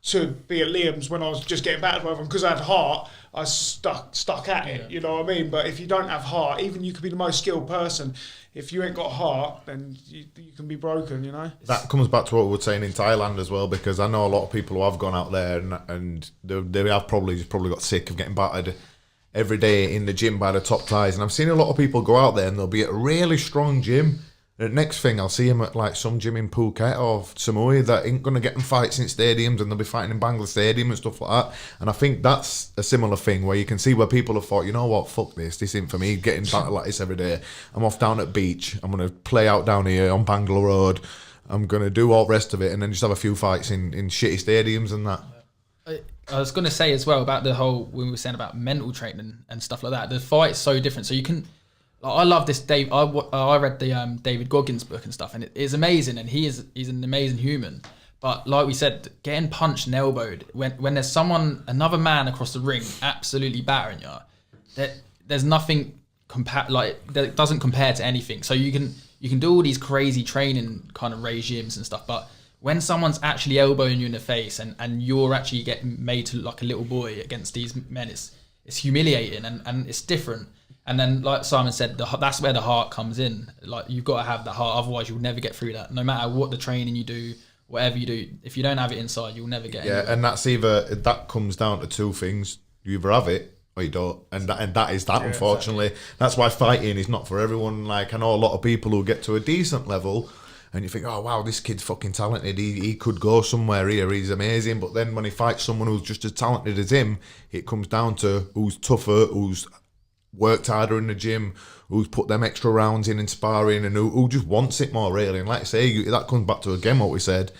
to be at Liam's when I was just getting battered by everyone, because I had heart. I stuck at it. You know what I mean? But if you don't have heart, even you could be the most skilled person, if you ain't got heart, then you can be broken, you know? That comes back to what we were saying in Thailand as well, because I know a lot of people who have gone out there and they have probably got sick of getting battered every day in the gym by the top Thais. And I've seen a lot of people go out there and they'll be at a really strong gym. The next thing, I'll see him at like some gym in Phuket or Samui that ain't going to get them fights in stadiums, and they'll be fighting in Bangla Stadium and stuff like that. And I think that's a similar thing where you can see where people have thought, you know what, fuck this isn't for me, getting battered like this every day. I'm off down at beach, I'm going to play out down here on Bangla Road, I'm going to do all the rest of it, and then just have a few fights in shitty stadiums and that. I was going to say as well about the whole, when we were saying about mental training and stuff like that, the fight's so different. So you can... I love this Dave. I read the David Goggins book and stuff, and it is amazing. And he's an amazing human. But like we said, getting punched and elbowed when there's another man across the ring absolutely battering you, there's nothing that doesn't compare to anything. So you can do all these crazy training kind of regimes and stuff, but when someone's actually elbowing you in the face and you're actually getting made to look like a little boy against these men, it's humiliating and it's different. And then, like Simon said, that's where the heart comes in. Like, you've got to have that heart, otherwise you'll never get through that. No matter what the training you do, whatever you do, if you don't have it inside, you'll never get anywhere. Yeah, and that comes down to two things. You either have it or you don't. And that is that, unfortunately. Exactly. That's why fighting is not for everyone. Like, I know a lot of people who get to a decent level and you think, oh, wow, this kid's fucking talented. He could go somewhere here. He's amazing. But then when he fights someone who's just as talented as him, it comes down to who's tougher, who's worked harder in the gym, who's put them extra rounds in sparring, and who just wants it more, really. And like I say, that comes back to again what we said: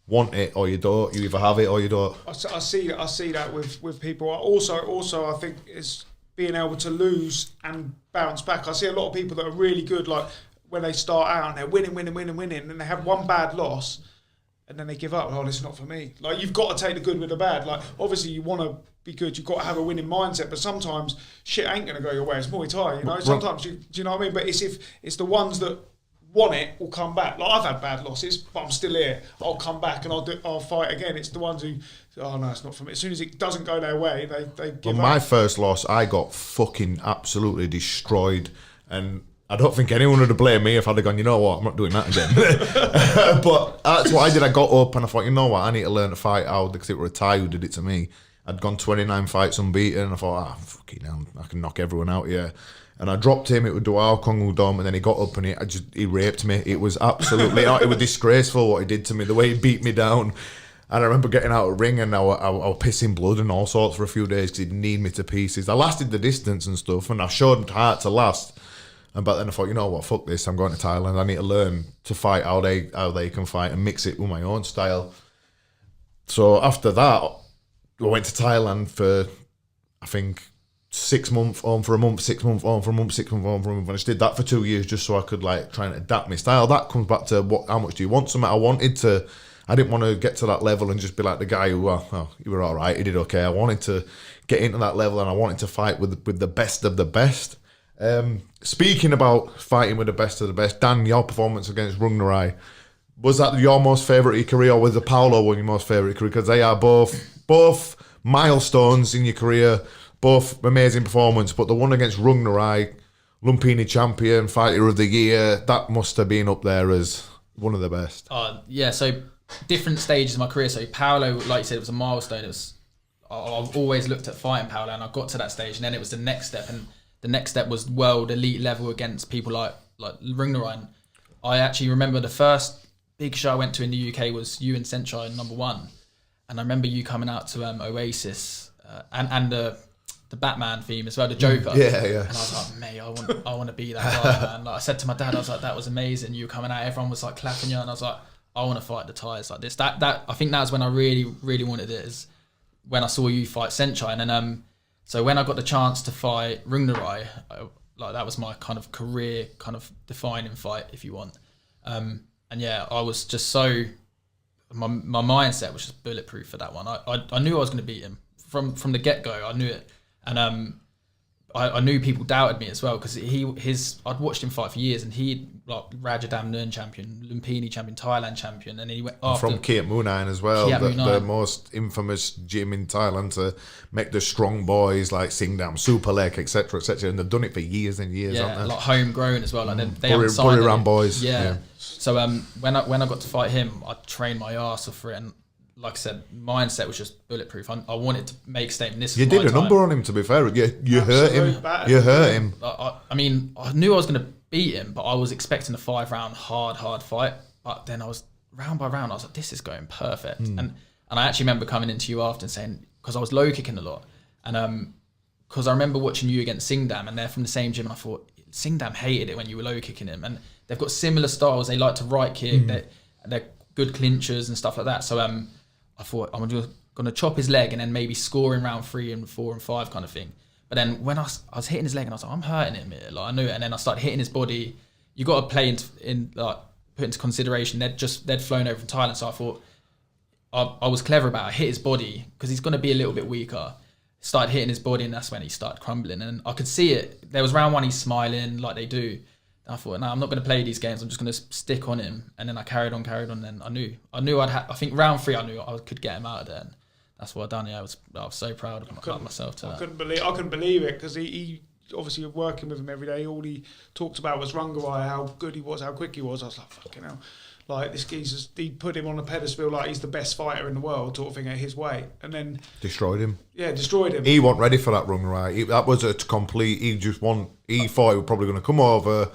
want it or you don't. You either have it or you don't. I see that with people. Also, I think it's being able to lose and bounce back. I see a lot of people that are really good, like when they start out and they're winning, and they have one bad loss, and then they give up. Oh, this is not for me. Like, you've got to take the good with the bad. Like, obviously you want to be good, you've got to have a winning mindset, but sometimes shit ain't going to go your way. It's Muay Thai, you know. Sometimes do you know what I mean? But it's the ones that want it will come back. Like, I've had bad losses, but I'm still here. I'll come back and I'll fight again. It's the ones who, oh no, it's not for me. As soon as it doesn't go their way, they give up. My first loss, I got fucking absolutely destroyed, and I don't think anyone would have blamed me if I'd have gone, you know what, I'm not doing that again. But that's what I did. I got up and I thought, you know what, I need to learn to fight out, because it was a Thai who did it to me. I'd gone 29 fights unbeaten, and I thought, fucking hell, I can knock everyone out here. And I dropped him, it would do our Kong Udom, and then he got up and he raped me. It was absolutely, it was disgraceful what he did to me, the way he beat me down. And I remember getting out of the ring and I was pissing blood and all sorts for a few days because he'd need me to pieces. I lasted the distance and stuff, and I showed heart to last. But then I thought, you know what, fuck this, I'm going to Thailand. I need to learn to fight how they can fight and mix it with my own style. So after that, I went to Thailand for, I think, 6 months on for a month, 6 months on for a month, 6 months on for a month. And I just did that for 2 years just so I could like try and adapt my style. That comes back to how much do you want something. I didn't want to get to that level and just be like the guy who, you were all right, he did okay. I wanted to get into that level, and I wanted to fight with the best of the best. Speaking about fighting with the best of the best, Dan, your performance against Rungnarai, was that your most favourite of your career, or was the Paolo one your most favourite career? Because they are both milestones in your career, both amazing performance, but the one against Rungnarai, Lumpini champion, fighter of the year, that must have been up there as one of the best. Yeah, so different stages of my career. So Paolo, like you said, it was a milestone. I've always looked at fighting Paolo, and I got to that stage, and then it was the next step, and the next step was world elite level against people like Rungnarai. And I actually remember the first big show I went to in the UK was you and Senchai #1, and I remember you coming out to Oasis and the Batman theme as well, the Joker. Yeah. And I was like, mate, I want to be that guy, man. Like I said to my dad, I was like, that was amazing. You were coming out, everyone was like clapping you, and I was like, I want to fight the Thais like this. That I think that's when I really, really wanted it, is when I saw you fight Senchai. And then so when I got the chance to fight Rungnarai, like that was my kind of career kind of defining fight, if you want. And yeah, I was just so, my mindset was just bulletproof for that one. I knew I was going to beat him from the get-go. I knew it. And I knew people doubted me as well, because I'd watched him fight for years, and he like Rajadamnern champion, Lumpini champion, Thailand champion, and then he went after from Kiatmuu9 as well, Kiatmuu9. the most infamous gym in Thailand to make the strong boys like Singdam, Super Lake, etc., and they've done it for years and years, haven't they? Like homegrown as well. Like they haven't signed Buriram it. boys. Yeah. So when I got to fight him, I trained my ass off for it, and like I said, mindset was just bulletproof. I wanted to make a statement. This You is did my a time. number on him, to be fair. You hurt him. Bad. You hurt him. I mean, I knew I was going to beat him, but I was expecting a 5-round hard fight. But then I was round by round, I was like, this is going perfect. And I actually remember coming into you after and saying, because I was low kicking a lot, and because I remember watching you against Singdam, and they're from the same gym, and I thought Singdam hated it when you were low kicking him, and they've got similar styles. They like to right kick. They're good clinchers and stuff like that. So I thought I'm just going to chop his leg and then maybe score in round 3 and 4 and 5 kind of thing. But then when I was hitting his leg, and I was like, I'm hurting him here. Like I knew it. And then I started hitting his body. You got to play in like put into consideration. They'd flown over from Thailand, so I thought I was clever about it. I hit his body because he's going to be a little bit weaker. Started hitting his body, and that's when he started crumbling. And I could see it. There was round 1, he's smiling like they do. I thought, no, I'm not going to play these games. I'm just going to stick on him. And then I carried on. And then I knew I think round 3, I knew I could get him out of there. And that's what I done. Yeah, I was so proud of myself. I couldn't believe it, because he obviously working with him every day. All he talked about was Rungnarai, how good he was, how quick he was. I was like, fucking hell. Like this geezer's, he put him on a pedestal like he's the best fighter in the world, sort of thing, at his weight, and then Destroyed him. Yeah, destroyed him. He wasn't ready for that Rungnarai. That was a complete. He thought he was probably going to come over,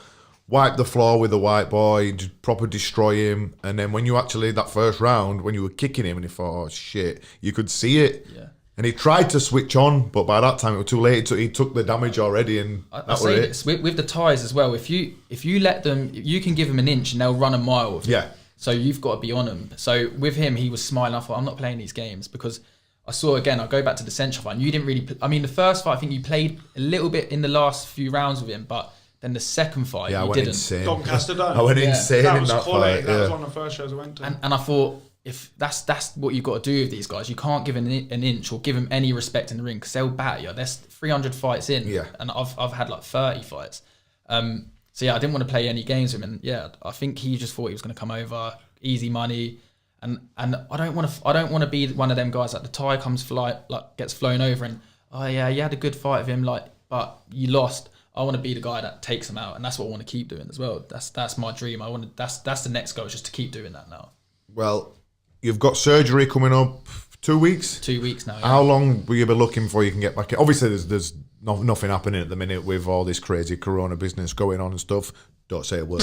wipe the floor with the white boy, just proper destroy him. And then when you actually, that first round, when you were kicking him, and he thought, oh shit, you could see it. Yeah. And he tried to switch on, but by that time it was too late. He took the damage already, and I say this with the Thais as well. If you let them, you can give them an inch and they'll run a mile with you. Yeah. So you've got to be on them. So with him, he was smiling. I thought, I'm not playing these games, because I saw, again, I'll go back to the Senchai fight, and you didn't really, the first fight, I think you played a little bit in the last few rounds with him, but then the second fight, you didn't. Insane. Doncaster done. I went insane that in was that quality. fight. That was one of the first shows I went to. And I thought, if that's what you've got to do with these guys, you can't give an inch or give them any respect in the ring, because they'll batter you. There's 300 fights in, and I've had like 30 fights. So yeah, I didn't want to play any games with him, and yeah, I think he just thought he was going to come over, easy money, and I don't want to be one of them guys like the Thai gets flown over, and oh yeah, you had a good fight with him, but you lost. I want to be the guy that takes him out, and that's what I want to keep doing as well. That's my dream. That's the next goal, is just to keep doing that now. Well, you've got surgery coming up 2 weeks. 2 weeks now. Yeah. How long will you be looking before you can get back in? Obviously, there's nothing happening at the minute with all this crazy corona business going on and stuff. Don't say a word.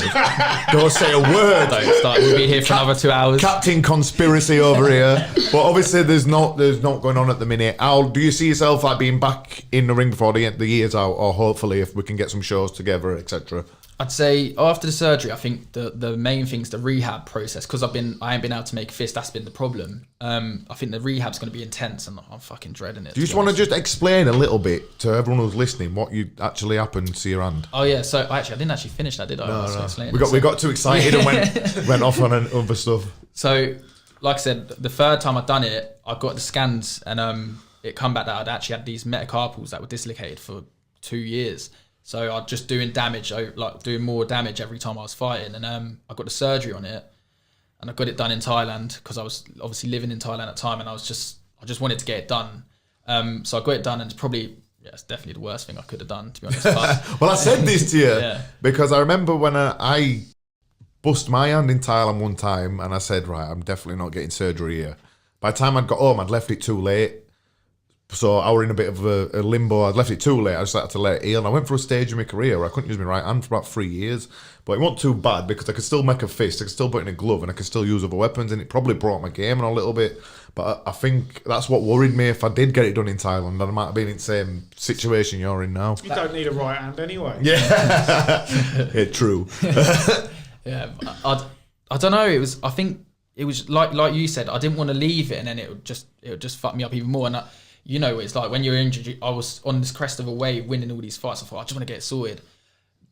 Don't say a word. Don't start. We'll be here for another 2 hours. Captain Conspiracy over here. But obviously, there's not going on at the minute. Al, do you see yourself like being back in the ring before the year's out, or hopefully if we can get some shows together, etc.? I'd say after the surgery, I think the main thing is the rehab process, because I ain't been able to make a fist. That's been the problem. I think the rehab's going to be intense, and I'm fucking dreading it. Do you just want to just explain a little bit to everyone who's listening what you actually happened to your hand? Oh yeah, so I didn't actually finish that, did I? No. We got too excited and went off on other stuff. So, like I said, the third time I'd done it, I got the scans, and it come back that I'd actually had these metacarpals that were dislocated for 2 years. So I was just doing damage, like doing more damage every time I was fighting. And I got the surgery on it, and I got it done in Thailand, because I was obviously living in Thailand at the time, and I just wanted to get it done. So I got it done, and it's probably yeah, it's definitely the worst thing I could have done, to be honest. But, Well, I said this to you Yeah. because I remember when I bust my hand in Thailand one time, and I said, right, I'm definitely not getting surgery here. By the time I'd got home, I'd left it too late. So I was in a bit of a limbo. I'd left it too late. I just had to let it heal. And I went through a stage in my career where I couldn't use my right hand for about 3 years. But it wasn't too bad because I could still make a fist. I could still put in a glove and I could still use other weapons. And it probably brought my game in a little bit. But I think that's what worried me. If I did get it done in Thailand, I might have been in the same situation you're in now. You don't need a right hand anyway. Yeah, true. Yeah, I don't know. I think it was like you said. I didn't want to leave it, and then it would just fuck me up even more. And you know, it's like when you're injured. I was on this crest of a wave, winning all these fights. I thought I just want to get it sorted.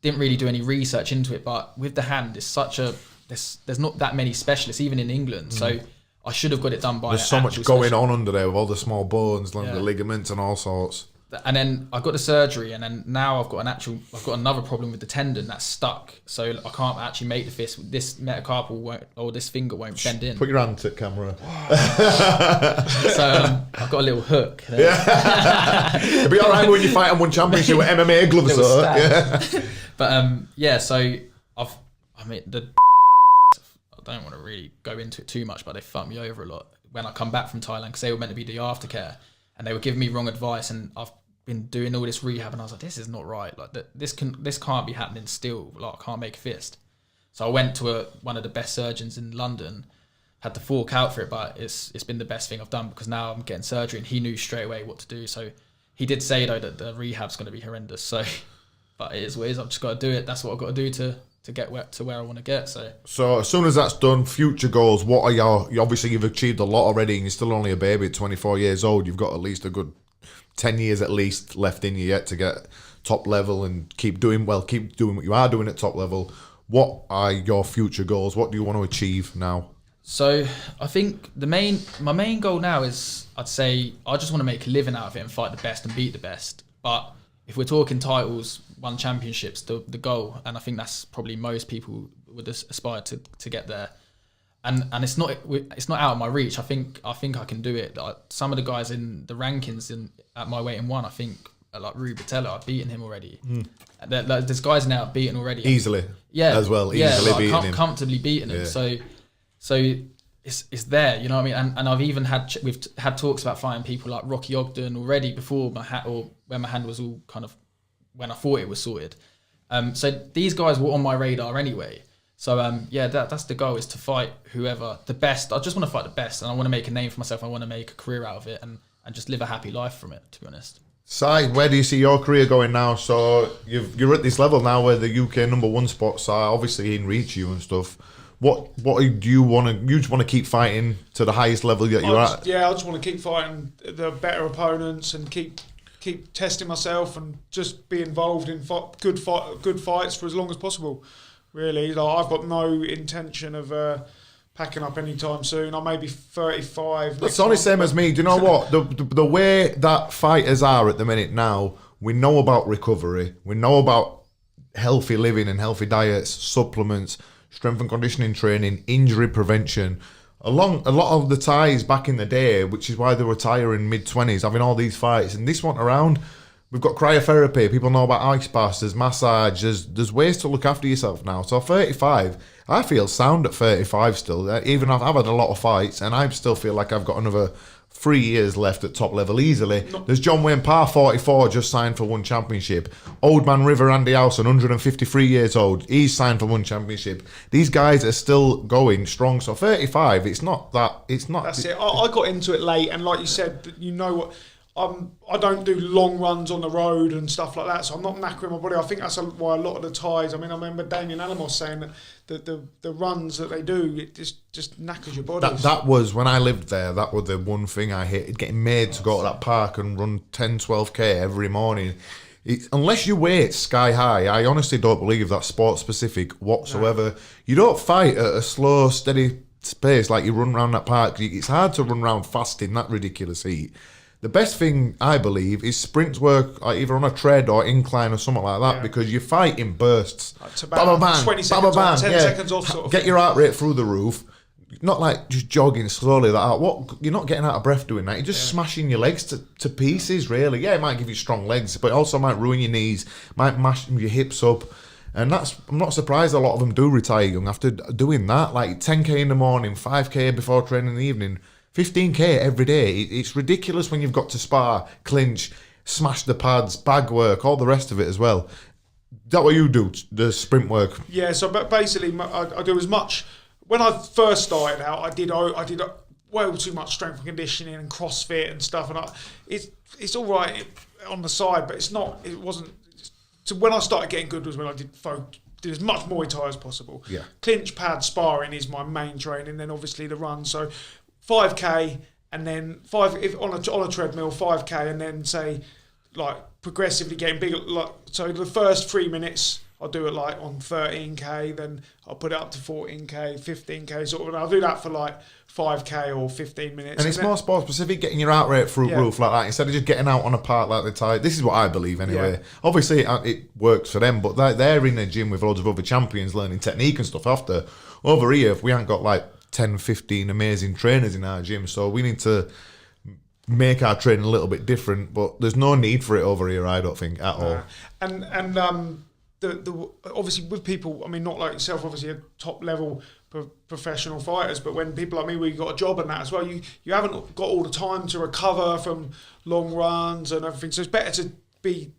Didn't really do any research into it, but with the hand, it's such a there's not that many specialists even in England. So I should have got it done by. There's so much going on under there with all the small bones, like the ligaments and all sorts. And then I got the surgery, and then now I've got another problem with the tendon that's stuck, so I can't actually make the fist. This metacarpal won't, or this finger won't bend in. Put your hand to the camera. So I've got a little hook there. Yeah. It'll be all right when you fight on one championship with MMA gloves. Little So, yeah. stab. But yeah, so I don't want to really go into it too much, but they fucked me over a lot when I come back from Thailand because they were meant to be the aftercare, and they were giving me wrong advice, and I've been doing all this rehab, and I was like, this is not right. Like this can't be happening still. Like I can't make a fist. So I went to one of the best surgeons in London, had to fork out for it, but it's been the best thing I've done because now I'm getting surgery, and he knew straight away what to do. So he did say though that the rehab's going to be horrendous. So, but it is what it is. I've just got to do it. That's what I've got to do to get to where I want to get. So as soon as that's done, future goals. What are obviously you've achieved a lot already, and you're still only a baby at 24 years old. You've got at least a good 10 years at least left in you yet to get top level and keep doing what you are doing at top level. What are your future goals? What do you want to achieve now? So I think my main goal now is, I'd say I just want to make a living out of it and fight the best and beat the best. But if we're talking titles, won championships, the goal, and I think that's probably most people would aspire to get there. And it's not out of my reach. I think I can do it. Like, some of the guys in the rankings at my weight in one, I think like Rui Batella, I've beaten him already. There's guys now I've beaten already. Easily. Yeah. As well. Easily like, beating him. Comfortably beaten him. Yeah. So it's there, you know what I mean? And I've even we've had talks about fighting people like Rocky Ogden already before when my hand was all kind of, when I thought it was sorted. So these guys were on my radar anyway. So that's the goal, is to fight whoever, the best. I just want to fight the best, and I want to make a name for myself. I want to make a career out of it and just live a happy life from it, to be honest. Si, where do you see your career going now? So you're at this level now where the UK #1 spots are obviously in reach you and stuff. What do you want to? You just want to keep fighting to the highest level that you're at? Yeah, I just want to keep fighting the better opponents and keep testing myself and just be involved in good fights for as long as possible. Really, like, I've got no intention of packing up anytime soon. I may be 35. That's the only same as me. Do you know what? The way that fighters are at the minute now, we know about recovery. We know about healthy living and healthy diets, supplements, strength and conditioning training, injury prevention. A lot of the Thais back in the day, which is why they retire in mid-20s, having all these fights. And this one around, we've got cryotherapy. People know about ice baths. There's massage. There's ways to look after yourself now. So 35, I feel sound at 35 still. Even I've had a lot of fights, and I still feel like I've got another 3 years left at top level easily. There's John Wayne Parr, 44, just signed for one championship. Old Man River Andy Howson, 153 years old. He's signed for one championship. These guys are still going strong. So 35, it's not that. That's it. I got into it late, and like you said, you know what. I don't do long runs on the road and stuff like that, so I'm not knackering my body. I think that's why a lot of the Thais, I mean, I remember Damien Alamos saying that the runs that they do, it just knackers your body. That was, when I lived there, that was the one thing I hated, getting made to go to that park and run 10, 12k every morning. Unless your weight's sky high, I honestly don't believe that's sport specific whatsoever. No. You don't fight at a slow, steady pace like you run around that park. It's hard to run around fast in that ridiculous heat. The best thing, I believe, is sprint work, either on a tread or incline or something like that, because you fight in bursts. It's about 20 seconds off, 10 seconds off. Sort of Get your heart rate through the roof, not like just jogging slowly. You're not getting out of breath doing that. You're just smashing your legs to pieces, really. Yeah, it might give you strong legs, but it also might ruin your knees, might mash your hips up. And I'm not surprised a lot of them do retire young after doing that. Like 10k in the morning, 5k before training in the evening, 15k every day. It's ridiculous when you've got to spar, clinch, smash the pads, bag work, all the rest of it as well. Is that what you do, the sprint work? Yeah, so but basically I do as much. When I first started out, I did well too much strength and conditioning and CrossFit and stuff, and it's all right on the side, but it wasn't. So when I started getting good was when I did as much Muay Thai as possible. Yeah. Clinch, pad, sparring is my main training, then obviously the run. So 5k and then on a treadmill, 5k, and then say like progressively getting bigger. Like, so the first 3 minutes I'll do it like on 13k, then I'll put it up to 14k, 15k sort of, and I'll do that for like 5k or 15 minutes. And it's more sport specific, getting your heart rate through roof like that, instead of just getting out on a park like the Thai. This is what I believe anyway. Yeah. Obviously it works for them, but they're in a gym with loads of other champions learning technique and stuff after. Over here, we ain't got like 10, 15 amazing trainers in our gym, so we need to make our training a little bit different, but there's no need for it over here, I don't think, at all. And the obviously with people, I mean, not like yourself, obviously a top level professional fighters, but when people like me, we got a job and that as well, you haven't got all the time to recover from long runs and everything, so it's better to be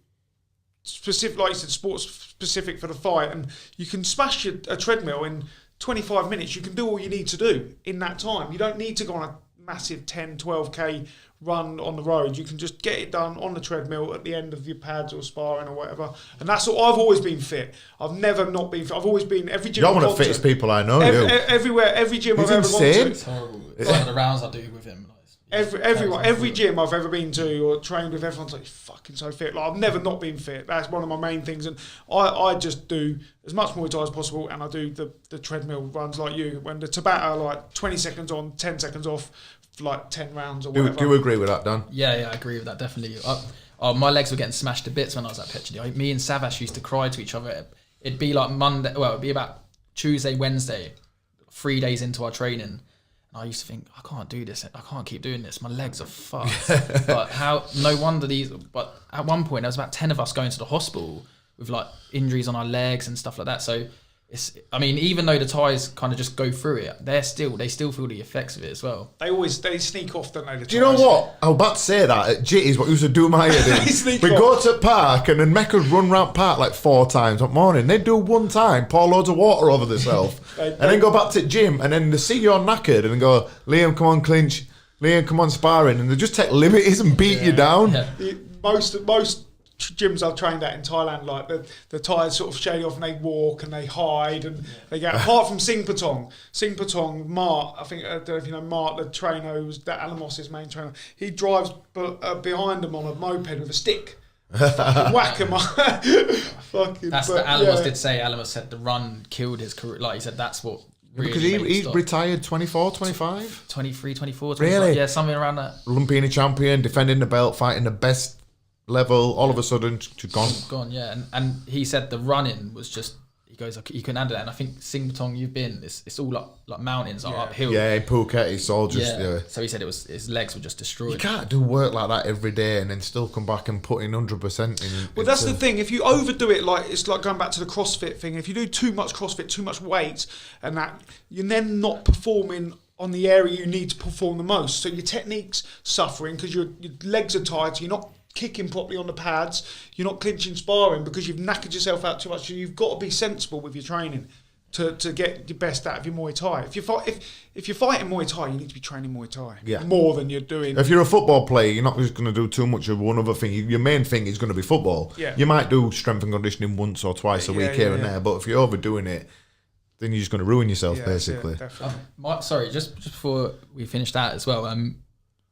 specific, like you said, sports specific for the fight, and you can smash a treadmill in 25 minutes. You can do all you need to do in that time. You don't need to go on a massive 10, 12k run on the road. You can just get it done on the treadmill at the end of your pads or sparring or whatever. And that's all. I've always been fit. I've never not been fit. I've always been, every gym You're one of the fittest people I know. Everywhere, every gym I've ever gone to. It's horrible. Some of the rounds I do with him. Every gym I've ever been to or trained with, everyone's like, fucking so fit. Like, I've never not been fit. That's one of my main things. And I just do as much Muay Thai as possible, and I do the treadmill runs like you. When the Tabata, like 20 seconds on, 10 seconds off, for like 10 rounds or whatever. Do you agree with that, Dan? Yeah, I agree with that, definitely. My legs were getting smashed to bits when I was at Petchyindee. Me and Savash used to cry to each other. It'd be like it'd be about Tuesday, Wednesday, 3 days into our training. And I used to think, I can't do this. I can't keep doing this. My legs are fucked. No wonder but at one point, there was about 10 of us going to the hospital with like injuries on our legs and stuff like that. So even though the Thais kind of just go through it, they still feel the effects of it as well. They sneak off, don't they? Do you know what? I was about to say that at Jitty's, what we used to do my head in. We go to park and then Mecca's run round park like 4 times that morning. They'd do one time, pour loads of water over themselves, and then go back to the gym, and then they see you're knackered and go, Liam, come on, clinch. Liam, come on, sparring. And they just take liberties and beat you down. Yeah. Most gyms I've trained at in Thailand, like the Thais sort of shade off and they walk and they hide and they get, apart from Sing Patong, Mart, I don't know if you know Mart, the trainer who's that Alamos's main trainer, he drives behind them on a moped with a stick. Fucking whack him up. Alamos did say, Alamos said the run killed his career. Like he said, that's what really because he's retired 24, 25? 23, 24, 25. Really? Yeah, something around that. Lumpini champion, defending the belt, fighting the best level, all of a sudden gone. Yeah, and he said the running was just, he goes, you couldn't handle it. And I think Sing Patong, you've been, it's all like mountains, like uphill. Yeah, in Phuket, it's all just So he said his legs were just destroyed. You can't do work like that every day and then still come back and put in 100% in. Well, that's the thing. If you overdo it, like it's like going back to the CrossFit thing. If you do too much CrossFit, too much weight, and that, you're then not performing on the area you need to perform the most. So your technique's suffering because your legs are tired. So you're not kicking properly on the pads, you're not clinching sparring because you've knackered yourself out too much. So you've got to be sensible with your training to get your best out of your Muay Thai. If you're fighting Muay Thai, you need to be training Muay Thai more than you're doing. If you're a football player, you're not just going to do too much of one other thing. Your main thing is going to be football. Yeah. You might do strength and conditioning once or twice a week here and there, but if you're overdoing it, then you're just going to ruin yourself, basically. Sorry, just before we finish that as well,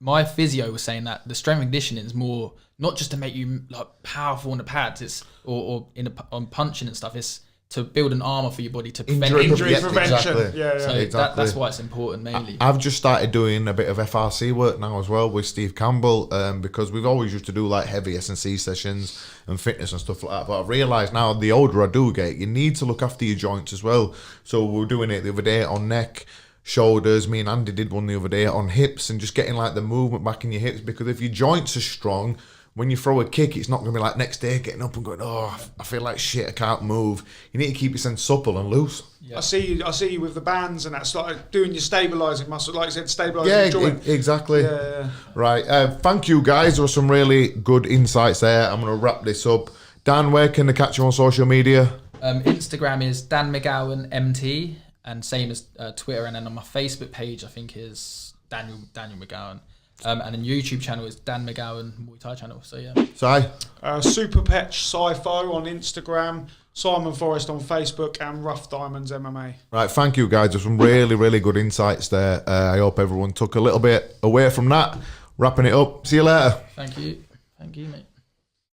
my physio was saying that the strength and conditioning is more not just to make you like powerful on the pads, it's on punching and stuff. It's to build an armour for your body to prevent injury prevention. Exactly. So exactly. That's why it's important mainly. I've just started doing a bit of FRC work now as well with Steve Campbell, because we've always used to do like heavy S&C sessions and fitness and stuff like that. But I've realised now the older I do get, you need to look after your joints as well. So we're doing it the other day on neck. shoulders. Me and Andy did one the other day on hips, and just getting like the movement back in your hips, because if your joints are strong, when you throw a kick, it's not going to be like next day getting up and going, oh, I feel like shit, I can't move. You need to keep yourself supple and loose. Yeah. I see you with the bands, and that's like doing your stabilising muscle, like you said, stabilising your joint. Exactly. Yeah. Right. Thank you, guys. There were some really good insights there. I'm going to wrap this up. Dan, where can they catch you on social media? Instagram is Dan McGowan MT, and same as Twitter, and then on my Facebook page, I think is Daniel McGowan. And then YouTube channel is Dan McGowan Muay Thai channel. So yeah. Super Petch Sci-Fo on Instagram, Simon Forrest on Facebook, and Rough Diamonds MMA. Right, thank you guys. There's some really, really good insights there. I hope everyone took a little bit away from that. Wrapping it up. See you later. Thank you, mate.